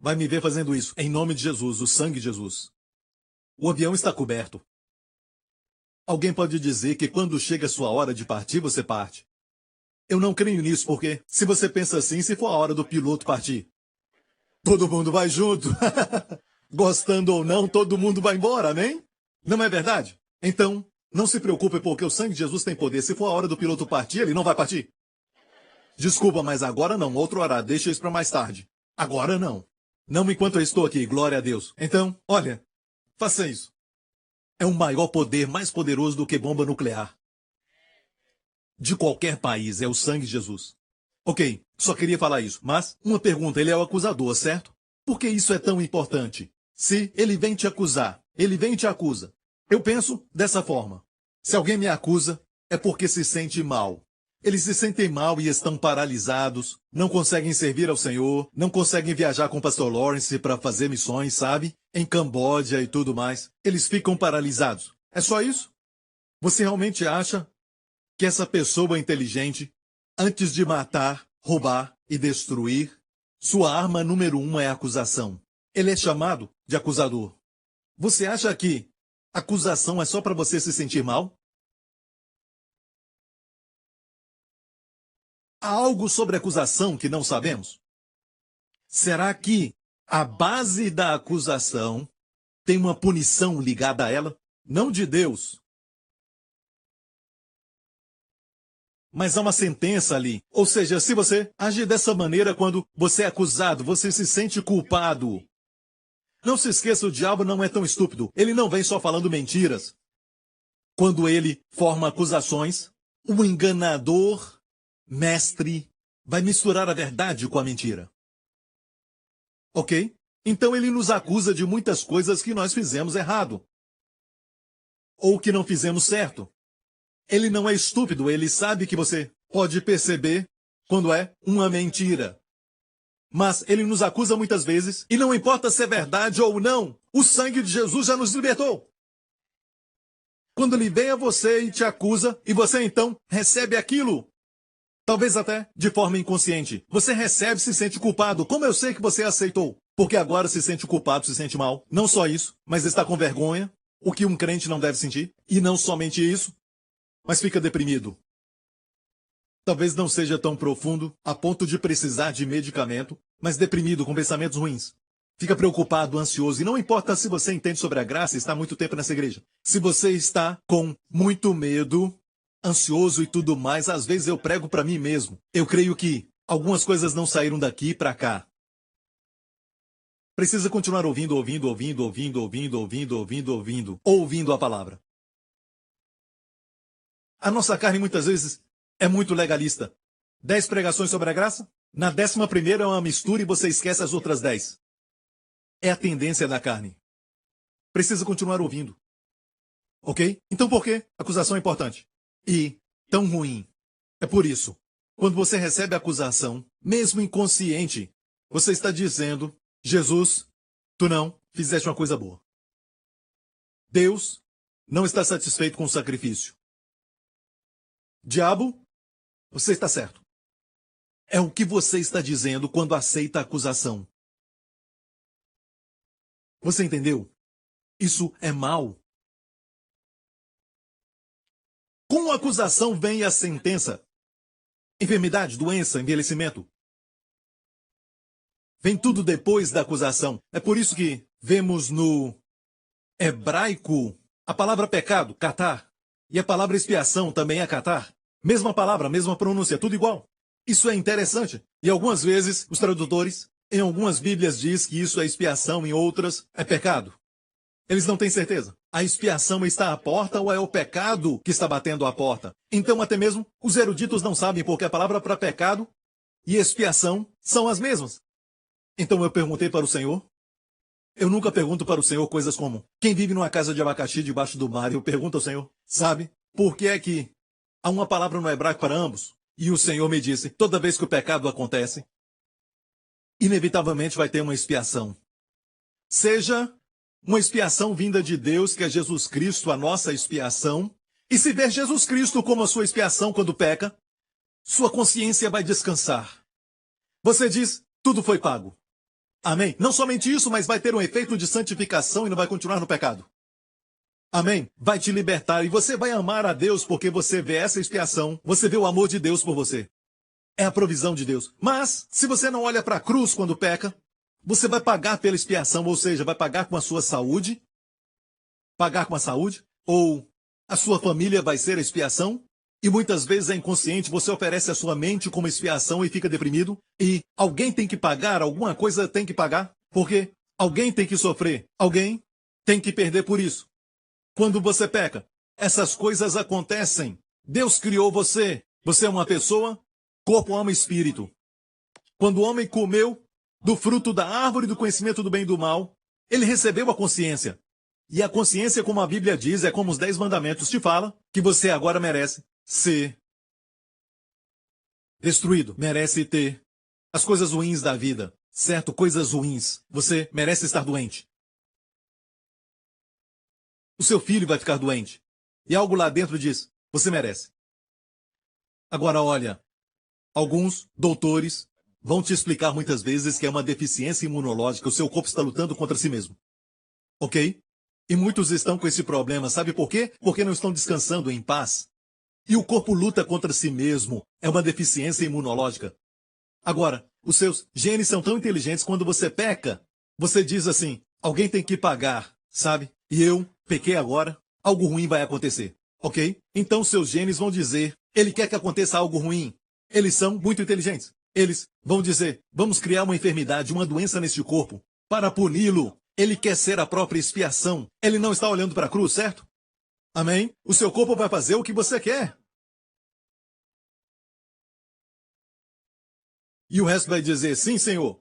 Vai me ver fazendo isso. Em nome de Jesus, o sangue de Jesus. O avião está coberto. Alguém pode dizer que quando chega a sua hora de partir, você parte. Eu não creio nisso, porque se você pensa assim, se for a hora do piloto partir, todo mundo vai junto. Gostando ou não, todo mundo vai embora, amém? Não é verdade? Então, não se preocupe, porque o sangue de Jesus tem poder. Se for a hora do piloto partir, ele não vai partir. Desculpa, mas agora não. Outro horário. Deixa isso para mais tarde. Agora não. Não enquanto eu estou aqui. Glória a Deus. Então, olha, faça isso. É um maior poder, mais poderoso do que bomba nuclear. De qualquer país, é o sangue de Jesus. Ok, só queria falar isso. Mas, uma pergunta, ele é o acusador, certo? Por que isso é tão importante? Se ele vem te acusar, ele vem e te acusa. Eu penso dessa forma. Se alguém me acusa, é porque se sente mal. Eles se sentem mal e estão paralisados, não conseguem servir ao Senhor, não conseguem viajar com o pastor Lawrence para fazer missões, sabe? Em Camboja e tudo mais. Eles ficam paralisados. É só isso? Você realmente acha que essa pessoa inteligente, antes de matar, roubar e destruir, sua arma número 1 é a acusação? Ele é chamado de acusador. Você acha que acusação é só para você se sentir mal? Há algo sobre acusação que não sabemos? Será que a base da acusação tem uma punição ligada a ela? Não de Deus. Mas há uma sentença ali. Ou seja, se você agir dessa maneira quando você é acusado, você se sente culpado. Não se esqueça, o diabo não é tão estúpido. Ele não vem só falando mentiras. Quando ele forma acusações, o enganador mestre vai misturar a verdade com a mentira. Ok? Então ele nos acusa de muitas coisas que nós fizemos errado. Ou que não fizemos certo. Ele não é estúpido, ele sabe que você pode perceber quando é uma mentira. Mas ele nos acusa muitas vezes, e não importa se é verdade ou não, o sangue de Jesus já nos libertou. Quando ele vem a você e te acusa, e você então recebe aquilo, talvez até de forma inconsciente, você recebe e se sente culpado. Como eu sei que você aceitou? Porque agora se sente culpado, se sente mal. Não só isso, mas está com vergonha, o que um crente não deve sentir. E não somente isso, mas fica deprimido. Talvez não seja tão profundo a ponto de precisar de medicamento, mas deprimido com pensamentos ruins. Fica preocupado, ansioso, e não importa se você entende sobre a graça e está há muito tempo nessa igreja. Se você está com muito medo, ansioso e tudo mais, às vezes eu prego para mim mesmo. Eu creio que algumas coisas não saíram daqui para cá. Precisa continuar ouvindo a palavra. A nossa carne muitas vezes é muito legalista. 10 pregações sobre a graça? Na 11ª é uma mistura e você esquece as outras 10. É a tendência da carne. Precisa continuar ouvindo. Ok? Então por que acusação é importante? E tão ruim. É por isso, quando você recebe a acusação, mesmo inconsciente, você está dizendo, Jesus, tu não fizeste uma coisa boa. Deus não está satisfeito com o sacrifício. Diabo, você está certo. É o que você está dizendo quando aceita a acusação. Você entendeu? Isso é mal. Com a acusação vem a sentença. Enfermidade, doença, envelhecimento. Vem tudo depois da acusação. É por isso que vemos no hebraico a palavra pecado, catar, e a palavra expiação também é catar. Mesma palavra, mesma pronúncia, tudo igual. Isso é interessante. E algumas vezes os tradutores, em algumas bíblias diz que isso é expiação, em outras é pecado. Eles não têm certeza. A expiação está à porta ou é o pecado que está batendo à porta? Então até mesmo os eruditos não sabem porque a palavra para pecado e expiação são as mesmas. Então eu perguntei para o Senhor. Eu nunca pergunto para o Senhor coisas como quem vive numa casa de abacaxi debaixo do mar. Eu pergunto ao Senhor, sabe, por que é que há uma palavra no hebraico para ambos? E o Senhor me disse, toda vez que o pecado acontece, inevitavelmente vai ter uma expiação. Seja uma expiação vinda de Deus, que é Jesus Cristo, a nossa expiação. E se ver Jesus Cristo como a sua expiação quando peca, sua consciência vai descansar. Você diz, tudo foi pago. Amém? Não somente isso, mas vai ter um efeito de santificação e não vai continuar no pecado. Amém? Vai te libertar e você vai amar a Deus porque você vê essa expiação, você vê o amor de Deus por você. É a provisão de Deus. Mas, se você não olha para a cruz quando peca, você vai pagar pela expiação, ou seja, vai pagar com a sua saúde, ou a sua família vai ser a expiação, e muitas vezes é inconsciente, você oferece a sua mente como expiação e fica deprimido, e alguém tem que pagar, alguma coisa tem que pagar, porque alguém tem que sofrer, alguém tem que perder por isso. Quando você peca, essas coisas acontecem. Deus criou você. Você é uma pessoa, corpo, alma e espírito. Quando o homem comeu do fruto da árvore do conhecimento do bem e do mal, ele recebeu a consciência. E a consciência, como a Bíblia diz, é como os 10 mandamentos te fala, que você agora merece ser destruído. Merece ter as coisas ruins da vida. Certo? Coisas ruins. Você merece estar doente. O seu filho vai ficar doente. E algo lá dentro diz, você merece. Agora olha, alguns doutores vão te explicar muitas vezes que é uma deficiência imunológica, o seu corpo está lutando contra si mesmo. Ok? E muitos estão com esse problema, sabe por quê? Porque não estão descansando em paz. E o corpo luta contra si mesmo, é uma deficiência imunológica. Agora, os seus genes são tão inteligentes, quando você peca, você diz assim, alguém tem que pagar, sabe? E eu pequei agora, algo ruim vai acontecer, ok? Então seus genes vão dizer, ele quer que aconteça algo ruim. Eles são muito inteligentes. Eles vão dizer, vamos criar uma enfermidade, uma doença neste corpo, para puni-lo. Ele quer ser a própria expiação. Ele não está olhando para a cruz, certo? Amém? O seu corpo vai fazer o que você quer. E o resto vai dizer, sim, Senhor.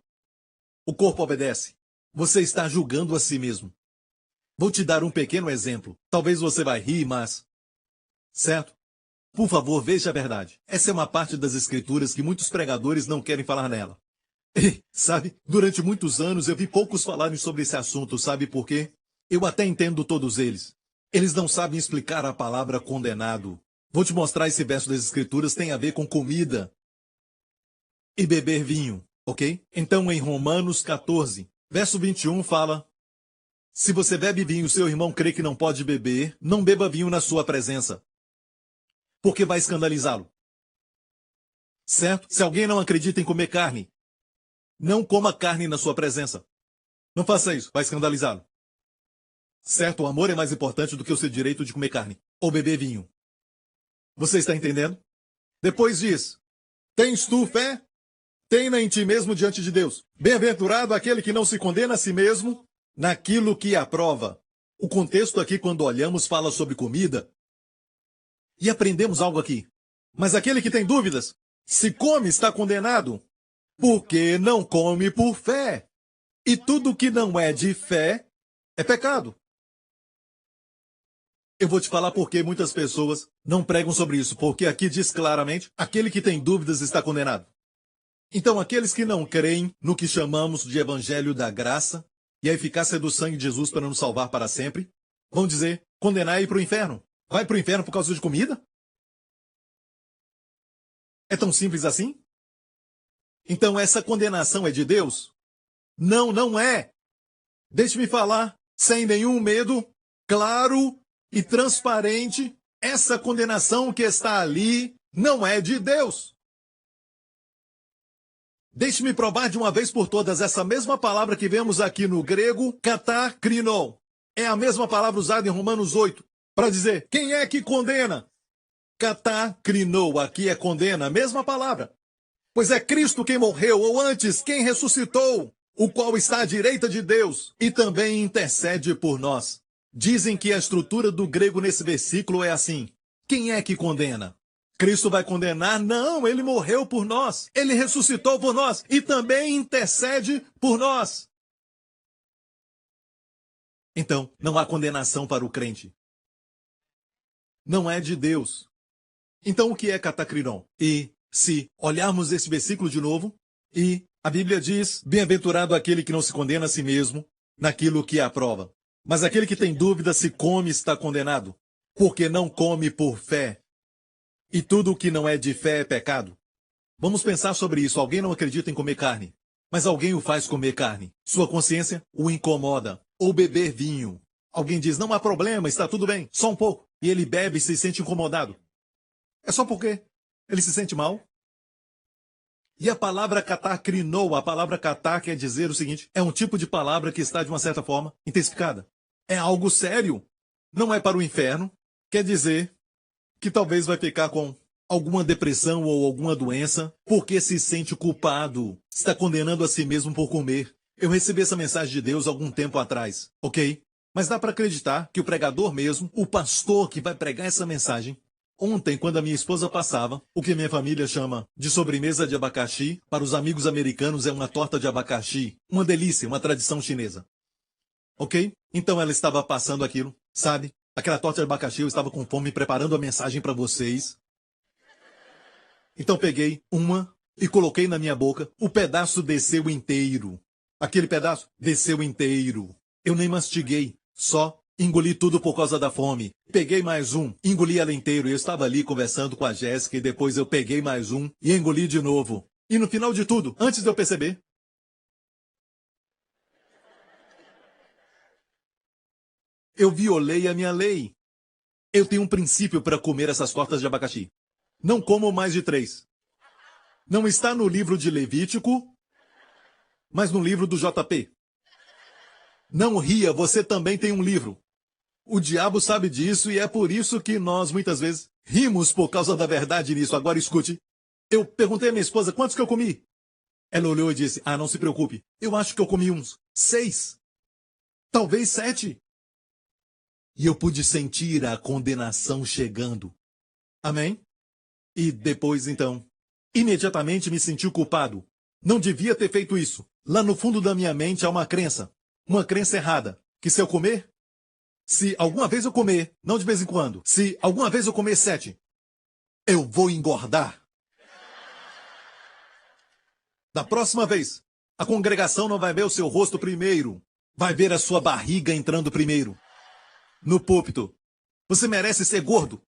O corpo obedece. Você está julgando a si mesmo. Vou te dar um pequeno exemplo. Talvez você vai rir, mas... Certo? Por favor, veja a verdade. Essa é uma parte das escrituras que muitos pregadores não querem falar nela. E, sabe, durante muitos anos eu vi poucos falarem sobre esse assunto, sabe por quê? Eu até entendo todos eles. Eles não sabem explicar a palavra condenado. Vou te mostrar esse verso das escrituras, tem a ver com comida e beber vinho, ok? Então em Romanos 14, verso 21 fala: se você bebe vinho e seu irmão crê que não pode beber, não beba vinho na sua presença, porque vai escandalizá-lo. Certo? Se alguém não acredita em comer carne, não coma carne na sua presença. Não faça isso, vai escandalizá-lo. Certo? O amor é mais importante do que o seu direito de comer carne ou beber vinho. Você está entendendo? Depois diz: tens tu fé? Tenha em ti mesmo diante de Deus. Bem-aventurado aquele que não se condena a si mesmo naquilo que aprova. O contexto aqui, quando olhamos, fala sobre comida. E aprendemos algo aqui. Mas aquele que tem dúvidas, se come, está condenado, porque não come por fé. E tudo que não é de fé é pecado. Eu vou te falar por que muitas pessoas não pregam sobre isso, porque aqui diz claramente: aquele que tem dúvidas está condenado. Então, aqueles que não creem no que chamamos de evangelho da graça e a eficácia do sangue de Jesus para nos salvar para sempre, vão dizer: condenar e ir para o inferno. Vai para o inferno por causa de comida? É tão simples assim? Então, essa condenação é de Deus? Não, não é. Deixe-me falar, sem nenhum medo, claro e transparente, essa condenação que está ali não é de Deus. Deixe-me provar de uma vez por todas essa mesma palavra que vemos aqui no grego, katakrinon. É a mesma palavra usada em Romanos 8, para dizer: quem é que condena? Katakrinon, aqui é condena, a mesma palavra. Pois é Cristo quem morreu, ou antes, quem ressuscitou, o qual está à direita de Deus e também intercede por nós. Dizem que a estrutura do grego nesse versículo é assim: quem é que condena? Cristo vai condenar? Não, ele morreu por nós. Ele ressuscitou por nós e também intercede por nós. Então, não há condenação para o crente. Não é de Deus. Então, o que é katakrinon? E se olharmos esse versículo de novo, e a Bíblia diz: bem-aventurado aquele que não se condena a si mesmo naquilo que aprova. Mas aquele que tem dúvida se come está condenado, porque não come por fé. E tudo o que não é de fé é pecado. Vamos pensar sobre isso. Alguém não acredita em comer carne, mas alguém o faz comer carne. Sua consciência o incomoda. Ou beber vinho. Alguém diz: não há problema, está tudo bem, só um pouco. E ele bebe e se sente incomodado. É só porque ele se sente mal. E a palavra katakrinou, a palavra katar quer dizer o seguinte: é um tipo de palavra que está, de uma certa forma, intensificada. É algo sério. Não é para o inferno. Quer dizer que talvez vai ficar com alguma depressão ou alguma doença porque se sente culpado. Está condenando a si mesmo por comer. Eu recebi essa mensagem de Deus algum tempo atrás, ok? Mas dá para acreditar que o pregador mesmo, o pastor que vai pregar essa mensagem, ontem, quando a minha esposa passava, o que minha família chama de sobremesa de abacaxi, para os amigos americanos é uma torta de abacaxi. Uma delícia, uma tradição chinesa. Ok? Então ela estava passando aquilo, sabe? Aquela torta de abacaxi, eu estava com fome preparando a mensagem para vocês. Então peguei uma e coloquei na minha boca. O pedaço desceu inteiro. Aquele pedaço desceu inteiro. Eu nem mastiguei, só engoli tudo por causa da fome. Peguei mais um, engoli ela inteiro. Eu estava ali conversando com a Jéssica e depois eu peguei mais um e engoli de novo. E no final de tudo, antes de eu perceber, eu violei a minha lei. Eu tenho um princípio para comer essas tortas de abacaxi. Não como mais de 3. Não está no livro de Levítico, mas no livro do JP. Não ria, você também tem um livro. O diabo sabe disso e é por isso que nós, muitas vezes, rimos por causa da verdade nisso. Agora escute. Eu perguntei à minha esposa quantos que eu comi. Ela olhou e disse: não se preocupe. Eu acho que eu comi uns 6. Talvez 7. E eu pude sentir a condenação chegando. Amém? E depois, então, imediatamente me senti culpado. Não devia ter feito isso. Lá no fundo da minha mente há uma crença errada, que se eu comer, se alguma vez eu comer, não de vez em quando, se alguma vez eu comer 7, eu vou engordar. Da próxima vez, a congregação não vai ver o seu rosto primeiro, vai ver a sua barriga entrando primeiro. No púlpito, você merece ser gordo.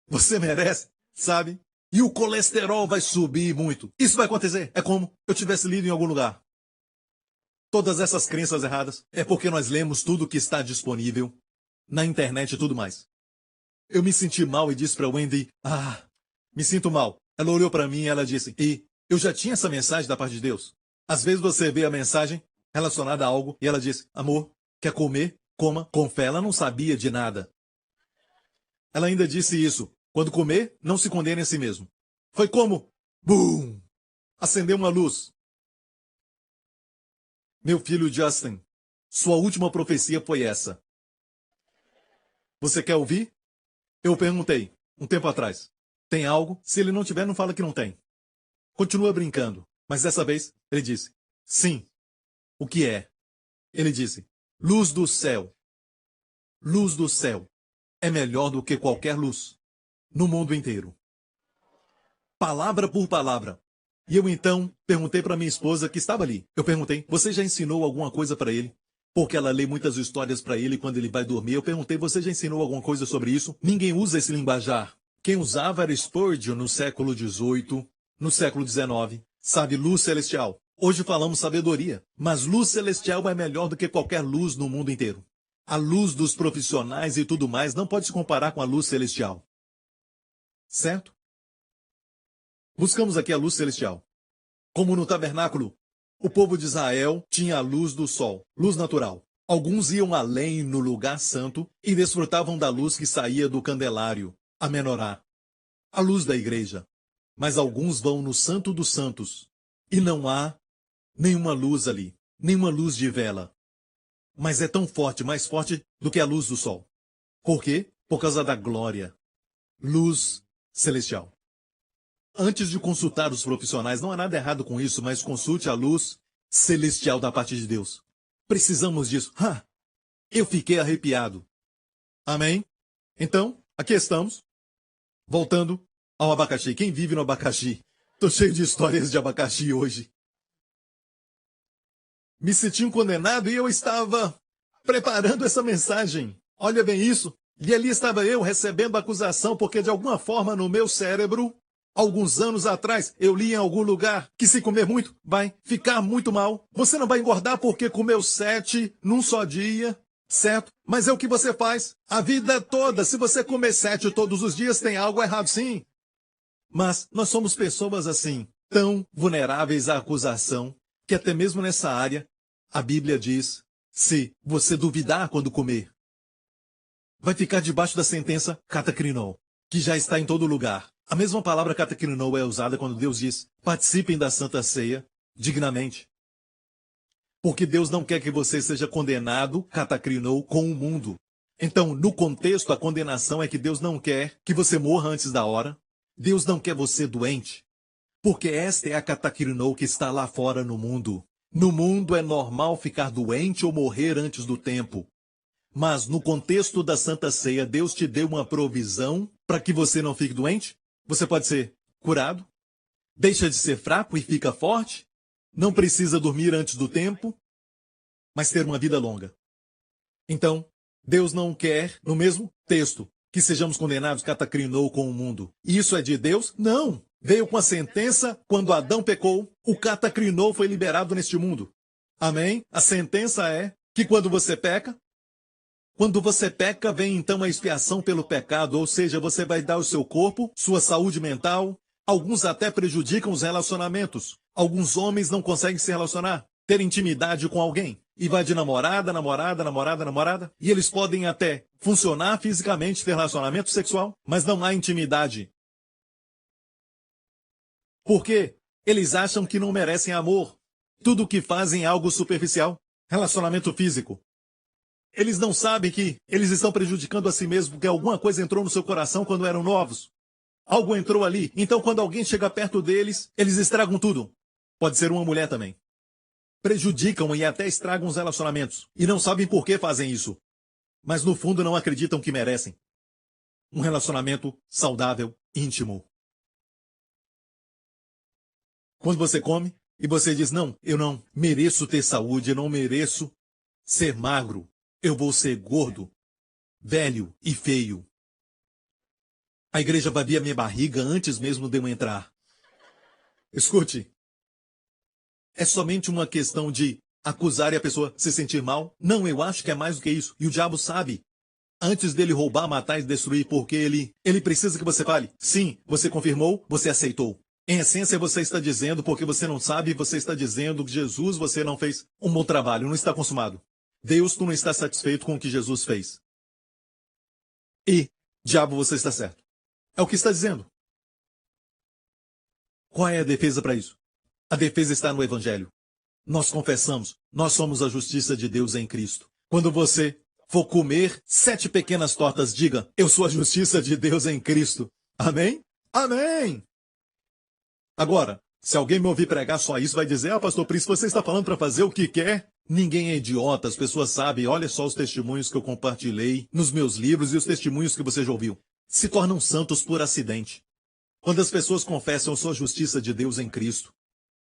Você merece, sabe? E o colesterol vai subir muito. Isso vai acontecer. É como eu tivesse lido em algum lugar. Todas essas crenças erradas é porque nós lemos tudo que está disponível na internet e tudo mais. Eu me senti mal e disse para Wendy, me sinto mal. Ela olhou para mim e ela disse, e eu já tinha essa mensagem da parte de Deus. Às vezes você vê a mensagem relacionada a algo e ela diz, amor, quer comer? Coma com fé. Ela não sabia de nada. Ela ainda disse isso. Quando comer, não se condene a si mesmo. Foi como, bum, acendeu uma luz. Meu filho Justin, sua última profecia foi essa. Você quer ouvir? Eu perguntei, um tempo atrás. Tem algo? Se ele não tiver, não fala que não tem. Continua brincando, mas dessa vez ele disse, sim. O que é? Ele disse, luz do céu. Luz do céu é melhor do que qualquer luz no mundo inteiro. Palavra por palavra. E eu então perguntei para minha esposa que estava ali. Eu perguntei, você já ensinou alguma coisa para ele? Porque ela lê muitas histórias para ele quando ele vai dormir. Eu perguntei, você já ensinou alguma coisa sobre isso? Ninguém usa esse linguajar. Quem usava era Spurgeon no século XVIII, no século XIX. Sabe, luz celestial. Hoje falamos sabedoria, mas luz celestial é melhor do que qualquer luz no mundo inteiro. A luz dos profissionais e tudo mais não pode se comparar com a luz celestial. Certo? Buscamos aqui a luz celestial. Como no tabernáculo, o povo de Israel tinha a luz do sol, luz natural. Alguns iam além no lugar santo e desfrutavam da luz que saía do candelário, a menorá, a luz da igreja. Mas alguns vão no Santo dos Santos e não há nenhuma luz ali, nenhuma luz de vela. Mas é tão forte, mais forte do que a luz do sol. Por quê? Por causa da glória. Luz celestial. Antes de consultar os profissionais, não há nada errado com isso, mas consulte a luz celestial da parte de Deus. Precisamos disso. Eu fiquei arrepiado. Amém? Então, aqui estamos. Voltando ao abacaxi. Quem vive no abacaxi? Estou cheio de histórias de abacaxi hoje. Me senti condenado e eu estava preparando essa mensagem. Olha bem isso. E ali estava eu recebendo acusação porque de alguma forma no meu cérebro, alguns anos atrás, eu li em algum lugar que se comer muito, vai ficar muito mal. Você não vai engordar porque comeu 7 num só dia, certo? Mas é o que você faz a vida toda. Se você comer 7 todos os dias, tem algo errado sim. Mas nós somos pessoas assim, tão vulneráveis à acusação, que até mesmo nessa área, a Bíblia diz, se você duvidar quando comer, vai ficar debaixo da sentença katakrinou, que já está em todo lugar. A mesma palavra katakrinou é usada quando Deus diz, participem da Santa Ceia dignamente. Porque Deus não quer que você seja condenado, katakrinou, com o mundo. Então, no contexto, a condenação é que Deus não quer que você morra antes da hora. Deus não quer você doente. Porque esta é a katakrinou que está lá fora no mundo. No mundo é normal ficar doente ou morrer antes do tempo. Mas no contexto da Santa Ceia, Deus te deu uma provisão para que você não fique doente. Você pode ser curado, deixa de ser fraco e fica forte, não precisa dormir antes do tempo, mas ter uma vida longa. Então, Deus não quer, no mesmo texto, que sejamos condenados katakrinou com o mundo. Isso é de Deus? Não! Veio com a sentença quando Adão pecou, o katakrinou foi liberado neste mundo. Amém? A sentença é que quando você peca, vem então a expiação pelo pecado, ou seja, você vai dar o seu corpo, sua saúde mental. Alguns até prejudicam os relacionamentos. Alguns homens não conseguem se relacionar, ter intimidade com alguém. E vai de namorada, e eles podem até funcionar fisicamente, ter relacionamento sexual, mas não há intimidade. Por quê? Eles acham que não merecem amor. Tudo o que fazem é algo superficial. Relacionamento físico. Eles não sabem que eles estão prejudicando a si mesmos porque alguma coisa entrou no seu coração quando eram novos. Algo entrou ali. Então, quando alguém chega perto deles, eles estragam tudo. Pode ser uma mulher também. Prejudicam e até estragam os relacionamentos. E não sabem por que fazem isso. Mas no fundo não acreditam que merecem. Um relacionamento saudável, íntimo. Quando você come e você diz, não, eu não mereço ter saúde, eu não mereço ser magro, eu vou ser gordo, velho e feio. A igreja vai ver a minha barriga antes mesmo de eu entrar. Escute, é somente uma questão de acusar e a pessoa se sentir mal? Não, eu acho que é mais do que isso. E o diabo sabe. Antes dele roubar, matar e destruir, porque ele precisa que você fale. Sim, você confirmou, você aceitou. Em essência, você está dizendo, porque você não sabe, você está dizendo que Jesus, você não fez um bom trabalho, não está consumado. Deus, tu não está satisfeito com o que Jesus fez. E, diabo, você está certo. É o que está dizendo. Qual é a defesa para isso? A defesa está no Evangelho. Nós confessamos, nós somos a justiça de Deus em Cristo. Quando você for comer 7 pequenas tortas, diga, eu sou a justiça de Deus em Cristo. Amém? Amém! Agora, se alguém me ouvir pregar só isso, vai dizer, pastor Príncipe, você está falando para fazer o que quer? Ninguém é idiota, as pessoas sabem, olha só os testemunhos que eu compartilhei nos meus livros e os testemunhos que você já ouviu. Se tornam santos por acidente. Quando as pessoas confessam, eu sou a justiça de Deus em Cristo,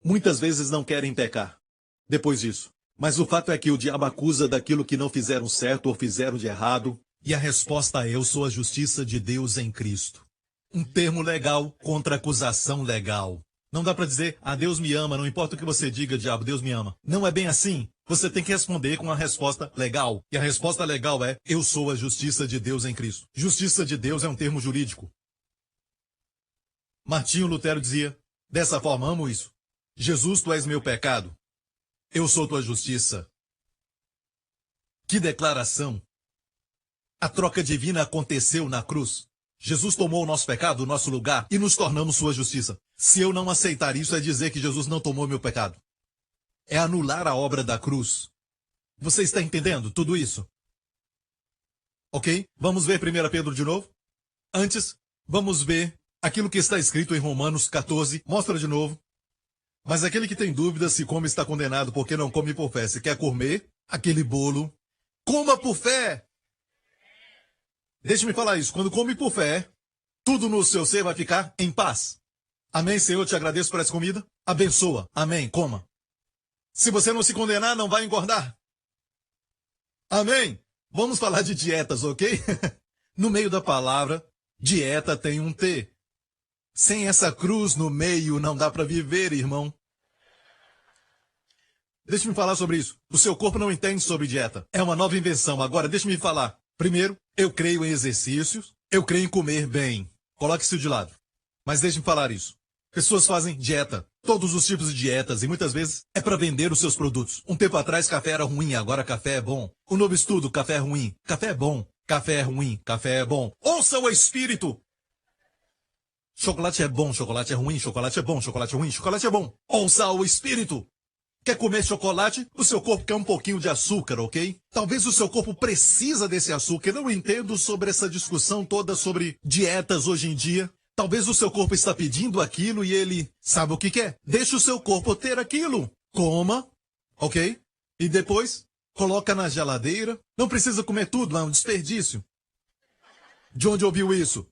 muitas vezes não querem pecar. Depois disso. Mas o fato é que o diabo acusa daquilo que não fizeram certo ou fizeram de errado. E a resposta é, eu sou a justiça de Deus em Cristo. Um termo legal contra acusação legal. Não dá para dizer, Deus me ama, não importa o que você diga, diabo, Deus me ama. Não é bem assim. Você tem que responder com a resposta legal. E a resposta legal é, eu sou a justiça de Deus em Cristo. Justiça de Deus é um termo jurídico. Martinho Lutero dizia, dessa forma, amo isso. Jesus, tu és meu pecado. Eu sou tua justiça. Que declaração! A troca divina aconteceu na cruz. Jesus tomou o nosso pecado, o nosso lugar, e nos tornamos sua justiça. Se eu não aceitar isso, é dizer que Jesus não tomou meu pecado. É anular a obra da cruz. Você está entendendo tudo isso? Ok? Vamos ver 1 Pedro de novo? Antes, vamos ver aquilo que está escrito em Romanos 14. Mostra de novo. Mas aquele que tem dúvida se come está condenado, porque não come por fé. Se quer comer aquele bolo, coma por fé. Deixe-me falar isso. Quando come por fé, tudo no seu ser vai ficar em paz. Amém, Senhor, te agradeço por essa comida. Abençoa. Amém, coma. Se você não se condenar, não vai engordar. Amém. Vamos falar de dietas, ok? No meio da palavra, dieta tem um T. Sem essa cruz no meio, não dá para viver, irmão. Deixe-me falar sobre isso. O seu corpo não entende sobre dieta. É uma nova invenção. Agora, deixe-me falar. Primeiro, eu creio em exercícios. Eu creio em comer bem. Coloque isso de lado. Mas deixe-me falar isso. Pessoas fazem dieta. Todos os tipos de dietas. E muitas vezes é para vender os seus produtos. Um tempo atrás, café era ruim. Agora, café é bom. Um novo estudo, café é ruim. Café é bom. Café é ruim. Café é bom. Ouça o Espírito. Chocolate é bom. Chocolate é ruim. Chocolate é bom. Chocolate é ruim. Chocolate é bom. Ouça o Espírito. Quer comer chocolate? O seu corpo quer um pouquinho de açúcar, ok? Talvez o seu corpo precisa desse açúcar. Eu não entendo sobre essa discussão toda sobre dietas hoje em dia. Talvez o seu corpo está pedindo aquilo e ele sabe o que quer. Deixa o seu corpo ter aquilo. Coma, ok? E depois, coloca na geladeira. Não precisa comer tudo, é um desperdício. De onde ouviu isso?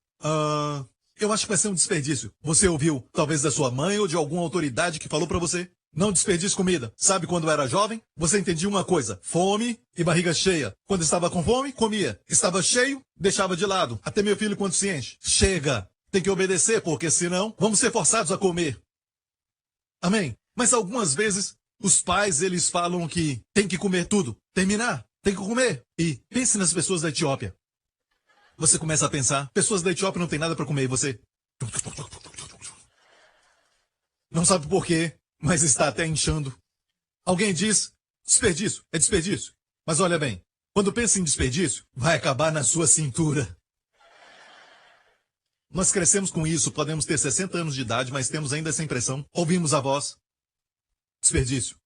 Eu acho que vai ser um desperdício. Você ouviu, talvez da sua mãe ou de alguma autoridade que falou pra você? Não desperdice comida. Sabe quando era jovem? Você entendia uma coisa, fome e barriga cheia. Quando estava com fome, comia. Estava cheio, deixava de lado. Até meu filho quando se enche. Chega. Tem que obedecer, porque senão vamos ser forçados a comer. Amém? Mas algumas vezes, os pais, eles falam que tem que comer tudo. Terminar, tem que comer. E pense nas pessoas da Etiópia. Você começa a pensar, pessoas da Etiópia não tem nada para comer. E você não sabe por quê. Mas está até inchando. Alguém diz, desperdício, é desperdício. Mas olha bem, quando pensa em desperdício, vai acabar na sua cintura. Nós crescemos com isso, podemos ter 60 anos de idade, mas temos ainda essa impressão. Ouvimos a voz. Desperdício.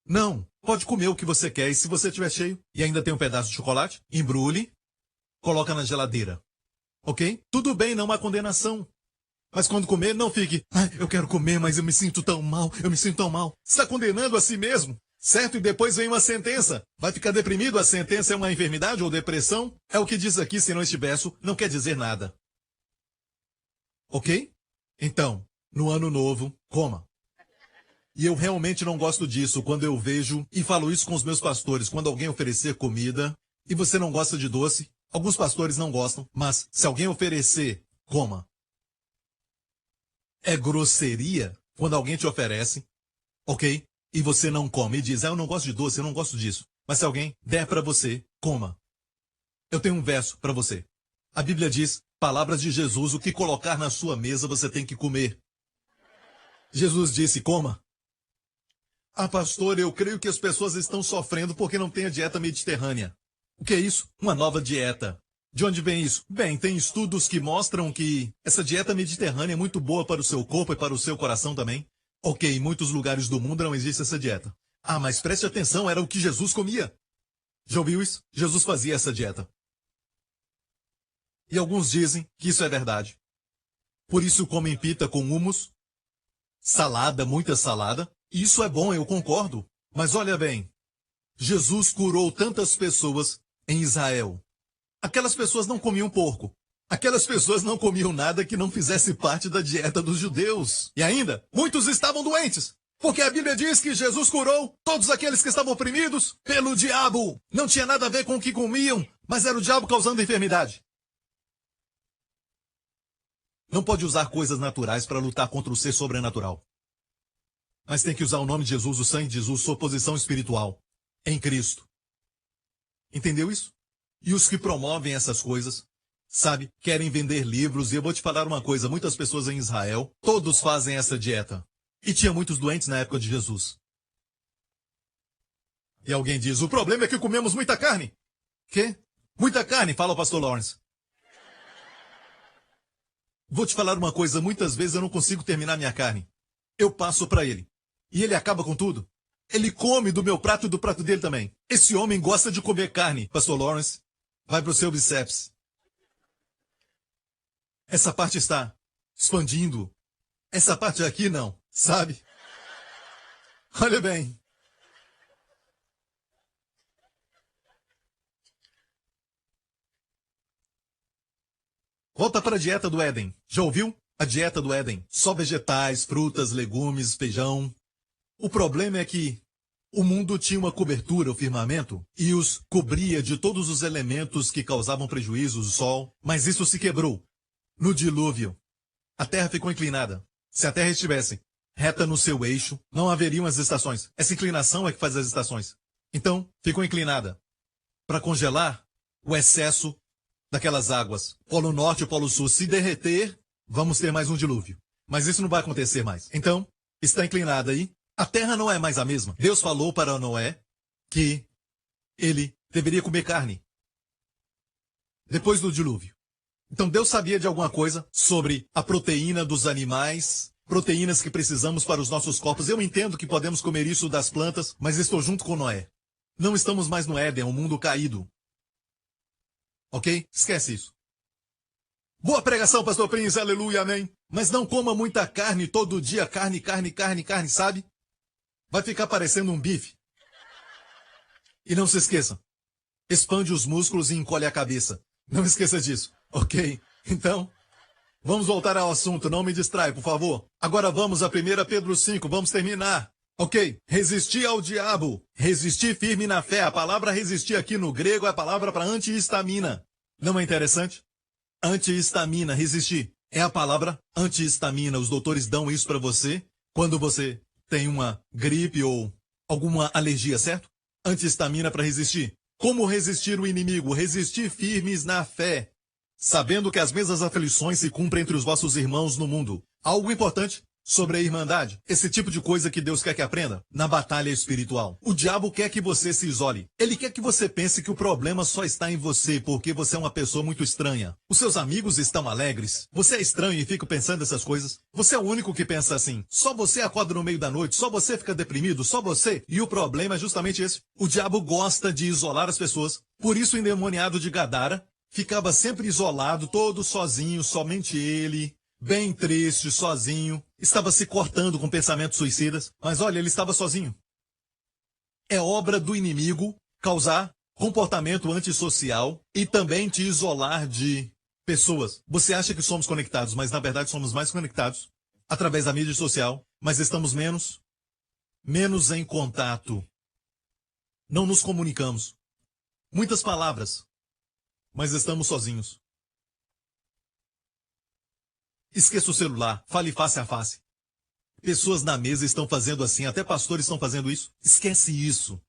Não, pode comer o que você quer e se você estiver cheio e ainda tem um pedaço de chocolate, embrulhe, coloca na geladeira. Ok? Tudo bem, não há condenação. Mas quando comer, não fique, eu quero comer, mas eu me sinto tão mal, eu me sinto tão mal. Está condenando a si mesmo, certo? E depois vem uma sentença. Vai ficar deprimido? A sentença é uma enfermidade ou depressão? É o que diz aqui, se não estiver, não quer dizer nada. Ok? Então, no ano novo, coma. E eu realmente não gosto disso quando eu vejo, e falo isso com os meus pastores, quando alguém oferecer comida e você não gosta de doce, alguns pastores não gostam, mas se alguém oferecer, coma. É grosseria quando alguém te oferece, ok? E você não come e diz, eu não gosto de doce, eu não gosto disso. Mas se alguém der para você, coma. Eu tenho um verso para você. A Bíblia diz, palavras de Jesus, o que colocar na sua mesa você tem que comer. Jesus disse, coma. Ah, pastor, eu creio que as pessoas estão sofrendo porque não tem a dieta mediterrânea. O que é isso? Uma nova dieta. De onde vem isso? Bem, tem estudos que mostram que essa dieta mediterrânea é muito boa para o seu corpo e para o seu coração também. Ok, em muitos lugares do mundo não existe essa dieta. Ah, mas preste atenção, era o que Jesus comia. Já ouviu isso? Jesus fazia essa dieta. E alguns dizem que isso é verdade. Por isso comem pita com hummus, salada, muita salada. E isso é bom, eu concordo. Mas olha bem, Jesus curou tantas pessoas em Israel. Aquelas pessoas não comiam porco. Aquelas pessoas não comiam nada que não fizesse parte da dieta dos judeus. E ainda, muitos estavam doentes. Porque a Bíblia diz que Jesus curou todos aqueles que estavam oprimidos pelo diabo. Não tinha nada a ver com o que comiam, mas era o diabo causando enfermidade. Não pode usar coisas naturais para lutar contra o ser sobrenatural. Mas tem que usar o nome de Jesus, o sangue de Jesus, sua posição espiritual em Cristo. Entendeu isso? E os que promovem essas coisas, sabe, querem vender livros. E eu vou te falar uma coisa, muitas pessoas em Israel, todos fazem essa dieta. E tinha muitos doentes na época de Jesus. E alguém diz, o problema é que comemos muita carne. Quê? Muita carne, fala o pastor Lawrence. Vou te falar uma coisa, muitas vezes eu não consigo terminar minha carne. Eu passo para ele. E ele acaba com tudo. Ele come do meu prato e do prato dele também. Esse homem gosta de comer carne, pastor Lawrence. Vai para o seu bíceps. Essa parte está expandindo. Essa parte aqui não, sabe? Olha bem. Volta para a dieta do Éden. Já ouviu? A dieta do Éden. Só vegetais, frutas, legumes, feijão. O problema é que o mundo tinha uma cobertura, o firmamento, e os cobria de todos os elementos que causavam prejuízos, o sol. Mas isso se quebrou. No dilúvio, a terra ficou inclinada. Se a terra estivesse reta no seu eixo, não haveriam as estações. Essa inclinação é que faz as estações. Então, ficou inclinada. Para congelar o excesso daquelas águas. Polo Norte e Polo Sul se derreter, vamos ter mais um dilúvio. Mas isso não vai acontecer mais. Então, está inclinada aí. A terra não é mais a mesma. Deus falou para Noé que ele deveria comer carne depois do dilúvio. Então Deus sabia de alguma coisa sobre a proteína dos animais, proteínas que precisamos para os nossos corpos. Eu entendo que podemos comer isso das plantas, mas estou junto com Noé. Não estamos mais no Éden, é um mundo caído. Ok? Esquece isso. Boa pregação, pastor Prince, aleluia, amém. Mas não coma muita carne todo dia, carne, sabe? Vai ficar parecendo um bife. E não se esqueça, expande os músculos e encolhe a cabeça. Não esqueça disso, ok? Então, vamos voltar ao assunto, não me distrai, por favor. Agora vamos a 1 Pedro 5, vamos terminar. Ok, resistir ao diabo, resistir firme na fé. A palavra resistir aqui no grego é a palavra para antihistamina. Não é interessante? Antihistamina, resistir. É a palavra antihistamina. Os doutores dão isso para você quando você tem uma gripe ou alguma alergia, certo? Antihistamina para resistir. Como resistir o inimigo? Resistir firmes na fé, sabendo que as mesmas aflições se cumprem entre os vossos irmãos no mundo. Algo importante sobre a irmandade. Esse tipo de coisa que Deus quer que aprenda na batalha espiritual. O diabo quer que você se isole. Ele quer que você pense que o problema só está em você porque você é uma pessoa muito estranha. Os seus amigos estão alegres. Você é estranho e fica pensando essas coisas. Você é o único que pensa assim. Só você acorda no meio da noite. Só você fica deprimido. Só você. E o problema é justamente esse. O diabo gosta de isolar as pessoas. Por isso o endemoniado de Gadara ficava sempre isolado, todo sozinho, somente ele. Bem triste, sozinho, estava se cortando com pensamentos suicidas, mas olha, ele estava sozinho. É obra do inimigo causar comportamento antissocial e também te isolar de pessoas. Você acha que somos conectados, mas na verdade somos mais conectados através da mídia social, mas estamos menos menos em contato. Não nos comunicamos. Muitas palavras, mas estamos sozinhos. Esqueça o celular, fale face a face. Pessoas na mesa estão fazendo assim, até pastores estão fazendo isso. Esquece isso.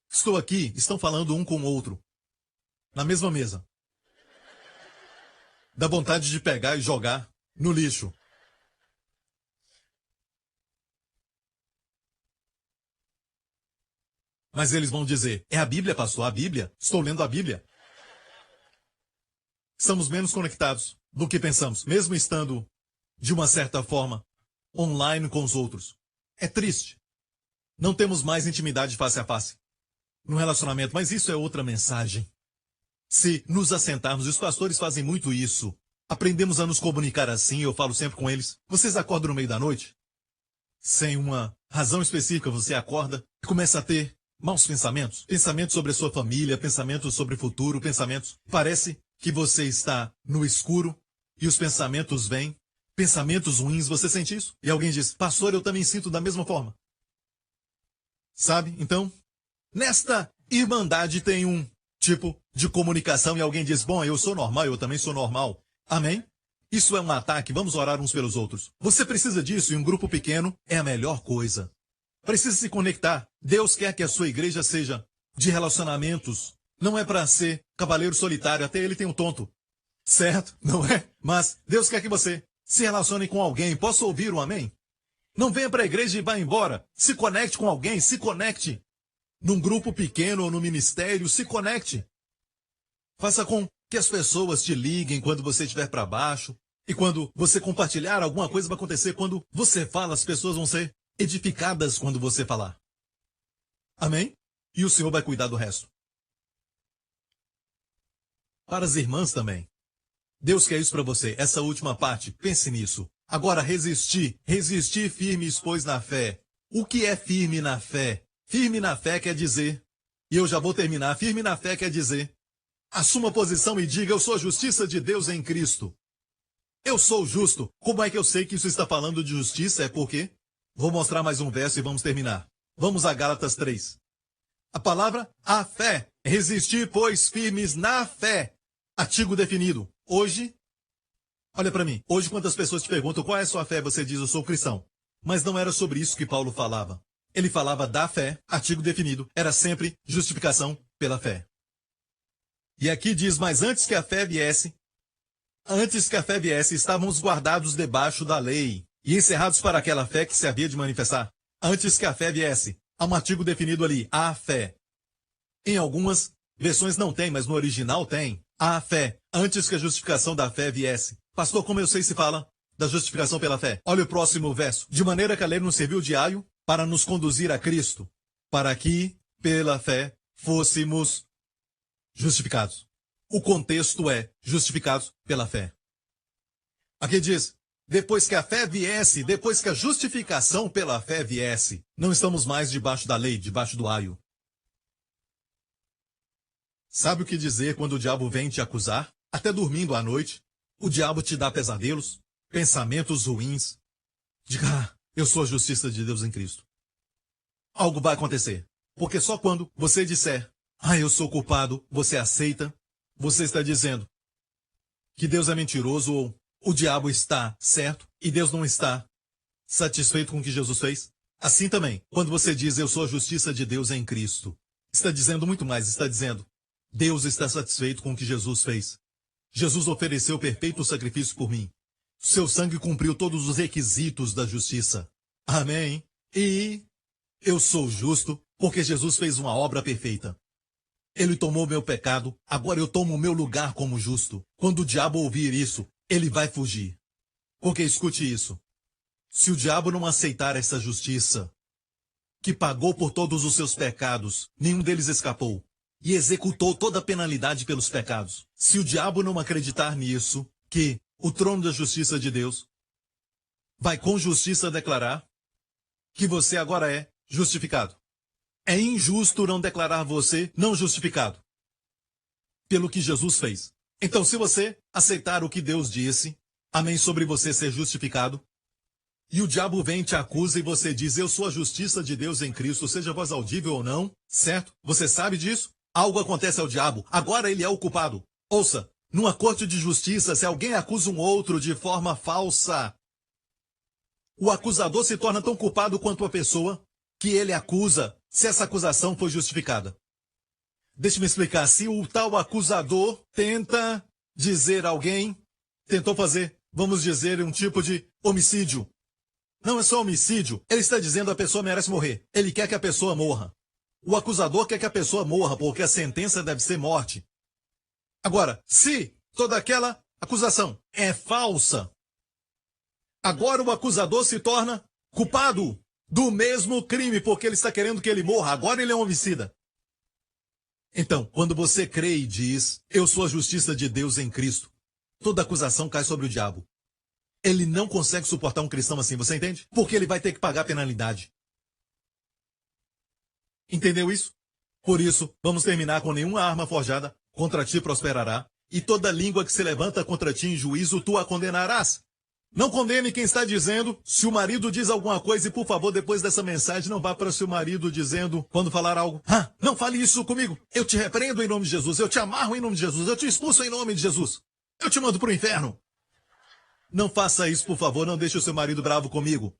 Estou aqui, estão falando um com o outro. Na mesma mesa. Dá vontade de pegar e jogar no lixo. Mas eles vão dizer, é a Bíblia, pastor, a Bíblia. Estou lendo a Bíblia. Estamos menos conectados do que pensamos, mesmo estando, de uma certa forma, online com os outros. É triste. Não temos mais intimidade face a face no relacionamento, mas isso é outra mensagem. Se nos assentarmos, e os pastores fazem muito isso, aprendemos a nos comunicar assim, eu falo sempre com eles. Vocês acordam no meio da noite? Sem uma razão específica, você acorda e começa a ter maus pensamentos. Pensamentos sobre a sua família, pensamentos sobre o futuro, pensamentos. Parece que você está no escuro e os pensamentos vêm. Pensamentos ruins, você sente isso? E alguém diz, pastor, eu também sinto da mesma forma. Sabe? Então, nesta irmandade tem um tipo de comunicação e alguém diz, bom, eu sou normal, eu também sou normal. Amém? Isso é um ataque, vamos orar uns pelos outros. Você precisa disso e um grupo pequeno é a melhor coisa. Precisa se conectar. Deus quer que a sua igreja seja de relacionamentos. Não é para ser cavaleiro solitário, até ele tem um tonto. Certo? Não é? Mas Deus quer que você se relacione com alguém. Posso ouvir um amém? Não venha para a igreja e vá embora. Se conecte com alguém, se conecte. Num grupo pequeno ou no ministério, se conecte. Faça com que as pessoas te liguem quando você estiver para baixo. E quando você compartilhar, alguma coisa vai acontecer. Quando você fala, as pessoas vão ser edificadas quando você falar. Amém? E o Senhor vai cuidar do resto. Para as irmãs também. Deus quer isso para você. Essa última parte, pense nisso. Agora, resistir. Resistir firmes, pois na fé. O que é firme na fé? Firme na fé quer dizer, e eu já vou terminar, firme na fé quer dizer, assuma posição e diga, eu sou a justiça de Deus em Cristo. Eu sou justo. Como é que eu sei que isso está falando de justiça? É porque vou mostrar mais um verso e vamos terminar. Vamos a Gálatas 3. A palavra, a fé. Resistir, pois, firmes na fé. Artigo definido. Hoje, olha para mim. Hoje, quantas pessoas te perguntam qual é a sua fé, você diz, eu sou cristão. Mas não era sobre isso que Paulo falava. Ele falava da fé, artigo definido. Era sempre justificação pela fé. E aqui diz, mas antes que a fé viesse, estávamos guardados debaixo da lei e encerrados para aquela fé que se havia de manifestar. Antes que a fé viesse, há um artigo definido ali, a fé. Em algumas versões não tem, mas no original tem. A fé, antes que a justificação da fé viesse. Pastor, como eu sei se fala da justificação pela fé? Olha o próximo verso. De maneira que a lei nos serviu de aio para nos conduzir a Cristo, para que, pela fé, fôssemos justificados. O contexto é justificados pela fé. Aqui diz, depois que a fé viesse, depois que a justificação pela fé viesse, não estamos mais debaixo da lei, debaixo do aio. Sabe o que dizer quando o diabo vem te acusar? Até dormindo à noite, o diabo te dá pesadelos, pensamentos ruins. Diga, eu sou a justiça de Deus em Cristo. Algo vai acontecer. Porque só quando você disser, eu sou culpado, você aceita, você está dizendo que Deus é mentiroso ou o diabo está certo e Deus não está satisfeito com o que Jesus fez. Assim também, quando você diz, eu sou a justiça de Deus em Cristo, está dizendo muito mais, está dizendo, Deus está satisfeito com o que Jesus fez. Jesus ofereceu perfeito sacrifício por mim. Seu sangue cumpriu todos os requisitos da justiça. Amém? E eu sou justo porque Jesus fez uma obra perfeita. Ele tomou meu pecado, agora eu tomo o meu lugar como justo. Quando o diabo ouvir isso, ele vai fugir. Porque escute isso. Se o diabo não aceitar essa justiça, que pagou por todos os seus pecados, nenhum deles escapou, e executou toda a penalidade pelos pecados. Se o diabo não acreditar nisso, que o trono da justiça de Deus vai com justiça declarar que você agora é justificado. É injusto não declarar você não justificado pelo que Jesus fez. Então, se você aceitar o que Deus disse, amém, sobre você ser justificado, E o diabo vem, te acusa e você diz, eu sou a justiça de Deus em Cristo, seja voz audível ou não, certo? Você sabe disso? Algo acontece ao diabo, agora ele é o culpado. Ouça, numa corte de justiça, se alguém acusa um outro de forma falsa, o acusador se torna tão culpado quanto a pessoa que ele acusa, se essa acusação foi justificada. Deixe-me explicar, se o tal acusador tenta dizer a alguém, tentou fazer, vamos dizer, um tipo de homicídio. Não é só homicídio, ele está dizendo a pessoa merece morrer. Ele quer que a pessoa morra. O acusador quer que a pessoa morra, porque a sentença deve ser morte. Agora, se toda aquela acusação é falsa, agora o acusador se torna culpado do mesmo crime, porque ele está querendo que ele morra. Agora ele é um homicida. Então, quando você crê e diz, eu sou a justiça de Deus em Cristo, toda acusação cai sobre o diabo. Ele não consegue suportar um cristão assim, você entende? Porque ele vai ter que pagar a penalidade. Entendeu isso? Por isso, vamos terminar com nenhuma arma forjada contra ti prosperará, e toda língua que se levanta contra ti em juízo, tu a condenarás. Não condene quem está dizendo, se o marido diz alguma coisa, e por favor, depois dessa mensagem, não vá para seu marido dizendo, quando falar algo, não fale isso comigo, eu te repreendo em nome de Jesus, eu te amarro em nome de Jesus, eu te expulso em nome de Jesus, eu te mando para o inferno. Não faça isso, por favor, não deixe o seu marido bravo comigo.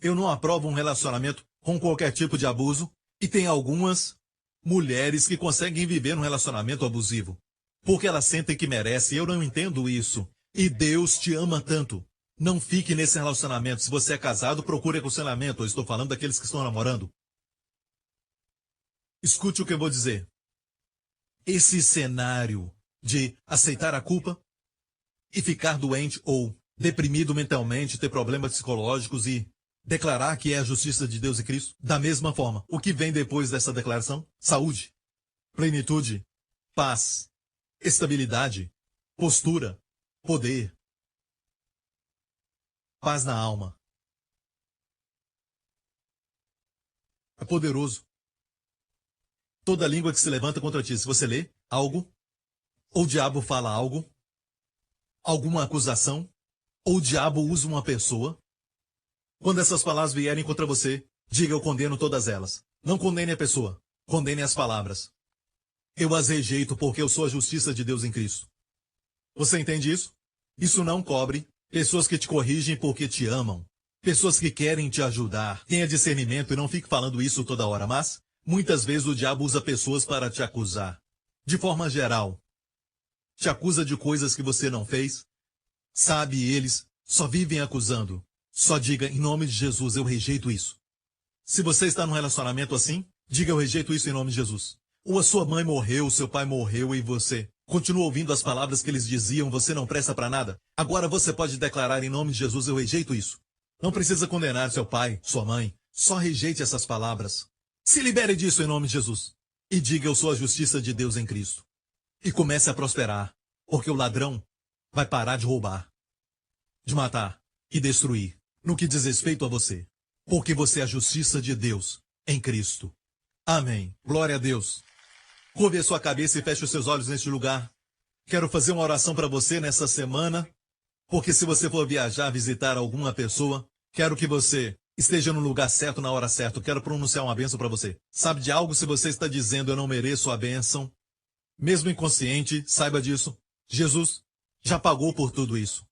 Eu não aprovo um relacionamento com qualquer tipo de abuso, e tem algumas mulheres que conseguem viver num relacionamento abusivo, porque elas sentem que merecem. Eu não entendo isso. E Deus te ama tanto. Não fique nesse relacionamento. Se você é casado, procure aconselhamento. Eu estou falando daqueles que estão namorando. Escute o que eu vou dizer. Esse cenário de aceitar a culpa e ficar doente ou deprimido mentalmente, ter problemas psicológicos e declarar que é a justiça de Deus e Cristo, da mesma forma. O que vem depois dessa declaração? Saúde, plenitude, paz, estabilidade, postura, poder, paz na alma. É poderoso. Toda língua que se levanta contra ti, se você lê algo, ou o diabo fala algo, alguma acusação, ou o diabo usa uma pessoa, quando essas palavras vierem contra você, diga eu condeno todas elas. Não condene a pessoa, condene as palavras. Eu as rejeito porque eu sou a justiça de Deus em Cristo. Você entende isso? Isso não cobre pessoas que te corrigem porque te amam. Pessoas que querem te ajudar. Tenha discernimento e não fique falando isso toda hora, mas muitas vezes o diabo usa pessoas para te acusar. De forma geral, te acusa de coisas que você não fez. Sabe, eles só vivem acusando. Só diga, em nome de Jesus, eu rejeito isso. Se você está num relacionamento assim, diga, eu rejeito isso em nome de Jesus. Ou a sua mãe morreu, seu pai morreu e você continua ouvindo as palavras que eles diziam, você não presta para nada. Agora você pode declarar, em nome de Jesus, eu rejeito isso. Não precisa condenar seu pai, sua mãe. Só rejeite essas palavras. Se libere disso em nome de Jesus. E diga, eu sou a justiça de Deus em Cristo. E comece a prosperar, porque o ladrão vai parar de roubar, de matar e destruir. No que diz respeito a você, porque você é a justiça de Deus em Cristo. Amém. Glória a Deus. Curve a sua cabeça e feche os seus olhos neste lugar. Quero fazer uma oração para você nessa semana, porque se você for viajar, visitar alguma pessoa, quero que você esteja no lugar certo, na hora certa. Quero pronunciar uma bênção para você. Sabe de algo? Se você está dizendo, eu não mereço a bênção, mesmo inconsciente, saiba disso. Jesus já pagou por tudo isso.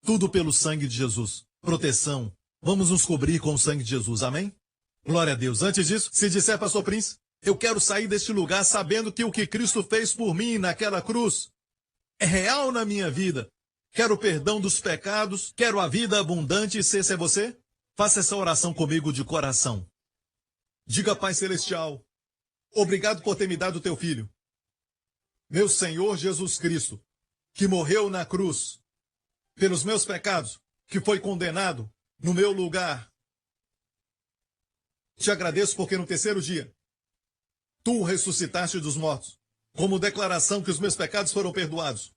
Tudo pelo sangue de Jesus. Proteção. Vamos nos cobrir com o sangue de Jesus, amém? Glória a Deus. Antes disso, se disser, pastor Prince, eu quero sair deste lugar sabendo que o que Cristo fez por mim naquela cruz é real na minha vida. Quero o perdão dos pecados, quero a vida abundante. Se esse é você, faça essa oração comigo de coração. Diga, Pai Celestial, obrigado por ter me dado o teu filho, meu Senhor Jesus Cristo, que morreu na cruz pelos meus pecados, que foi condenado no meu lugar. Te agradeço porque no terceiro dia, tu o ressuscitaste dos mortos, como declaração que os meus pecados foram perdoados.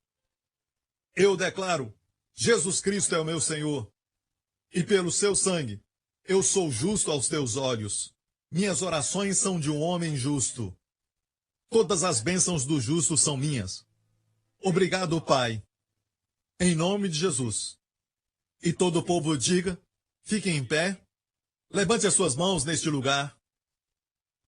Eu declaro, Jesus Cristo é o meu Senhor, e pelo seu sangue, eu sou justo aos teus olhos. Minhas orações são de um homem justo. Todas as bênçãos do justo são minhas. Obrigado, Pai, Em nome de Jesus. E todo o povo diga, fiquem em pé, levante as suas mãos neste lugar.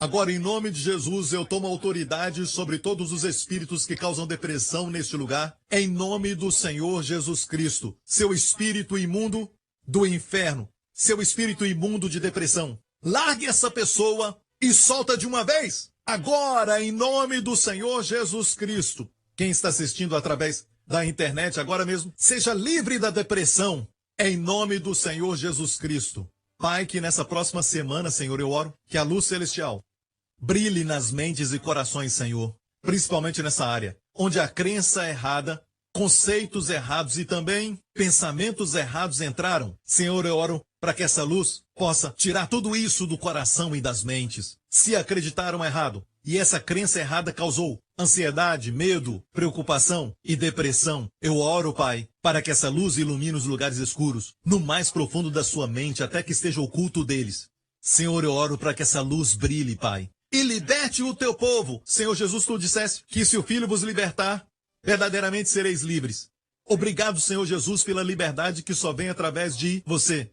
Agora, em nome de Jesus, eu tomo autoridade sobre todos os espíritos que causam depressão neste lugar. Em nome do Senhor Jesus Cristo, seu espírito imundo do inferno, seu espírito imundo de depressão, largue essa pessoa e solta de uma vez. Agora, em nome do Senhor Jesus Cristo. Quem está assistindo através da internet agora mesmo, seja livre da depressão. Em nome do Senhor Jesus Cristo. Pai, que nessa próxima semana, Senhor, eu oro que a luz celestial brilhe nas mentes e corações, Senhor, principalmente nessa área, onde a crença errada, conceitos errados e também pensamentos errados entraram. Senhor, eu oro para que essa luz possa tirar tudo isso do coração e das mentes. Se acreditaram errado e essa crença errada causou ansiedade, medo, preocupação e depressão, eu oro, Pai, para que essa luz ilumine os lugares escuros, no mais profundo da sua mente, até que esteja oculto deles. Senhor, eu oro para que essa luz brilhe, Pai, e liberte o teu povo. Senhor Jesus, tu disseste que se o Filho vos libertar, verdadeiramente sereis livres. Obrigado, Senhor Jesus, pela liberdade que só vem através de você.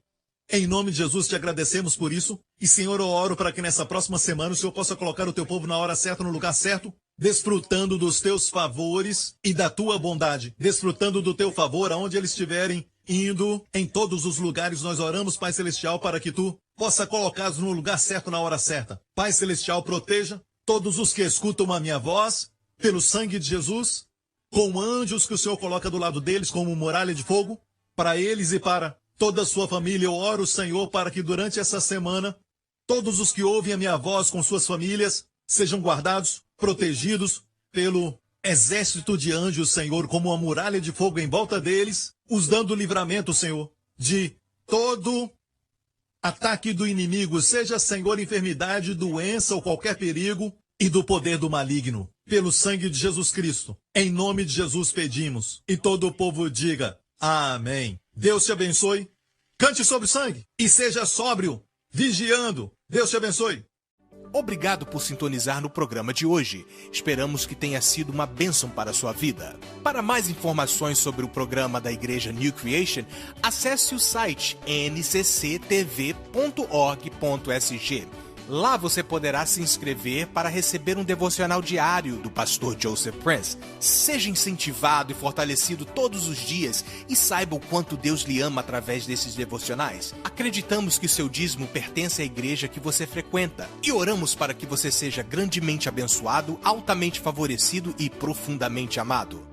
Em nome de Jesus, te agradecemos por isso. E, Senhor, eu oro para que nessa próxima semana o Senhor possa colocar o teu povo na hora certa, no lugar certo, desfrutando dos teus favores e da tua bondade, desfrutando do teu favor aonde eles estiverem indo. Em todos os lugares nós oramos, Pai Celestial, para que tu possa colocá-los no lugar certo na hora certa. Pai Celestial, proteja todos os que escutam a minha voz, pelo sangue de Jesus, com anjos que o Senhor coloca do lado deles como muralha de fogo, para eles e para toda a sua família. Eu oro, Senhor, para que durante essa semana, todos os que ouvem a minha voz com suas famílias sejam guardados, protegidos pelo exército de anjos, Senhor, como uma muralha de fogo em volta deles, os dando livramento, Senhor, de todo ataque do inimigo, seja, Senhor, enfermidade, doença ou qualquer perigo, e do poder do maligno. Pelo sangue de Jesus Cristo, em nome de Jesus pedimos. E todo o povo diga, amém. Deus te abençoe. Cante sobre sangue e seja sóbrio, vigiando. Deus te abençoe. Obrigado por sintonizar no programa de hoje. Esperamos que tenha sido uma bênção para a sua vida. Para mais informações sobre o programa da Igreja New Creation, acesse o site ncctv.org.sg. Lá você poderá se inscrever para receber um devocional diário do pastor Joseph Prince. Seja incentivado e fortalecido todos os dias e saiba o quanto Deus lhe ama através desses devocionais. Acreditamos que seu dízimo pertence à igreja que você frequenta e oramos para que você seja grandemente abençoado, altamente favorecido e profundamente amado.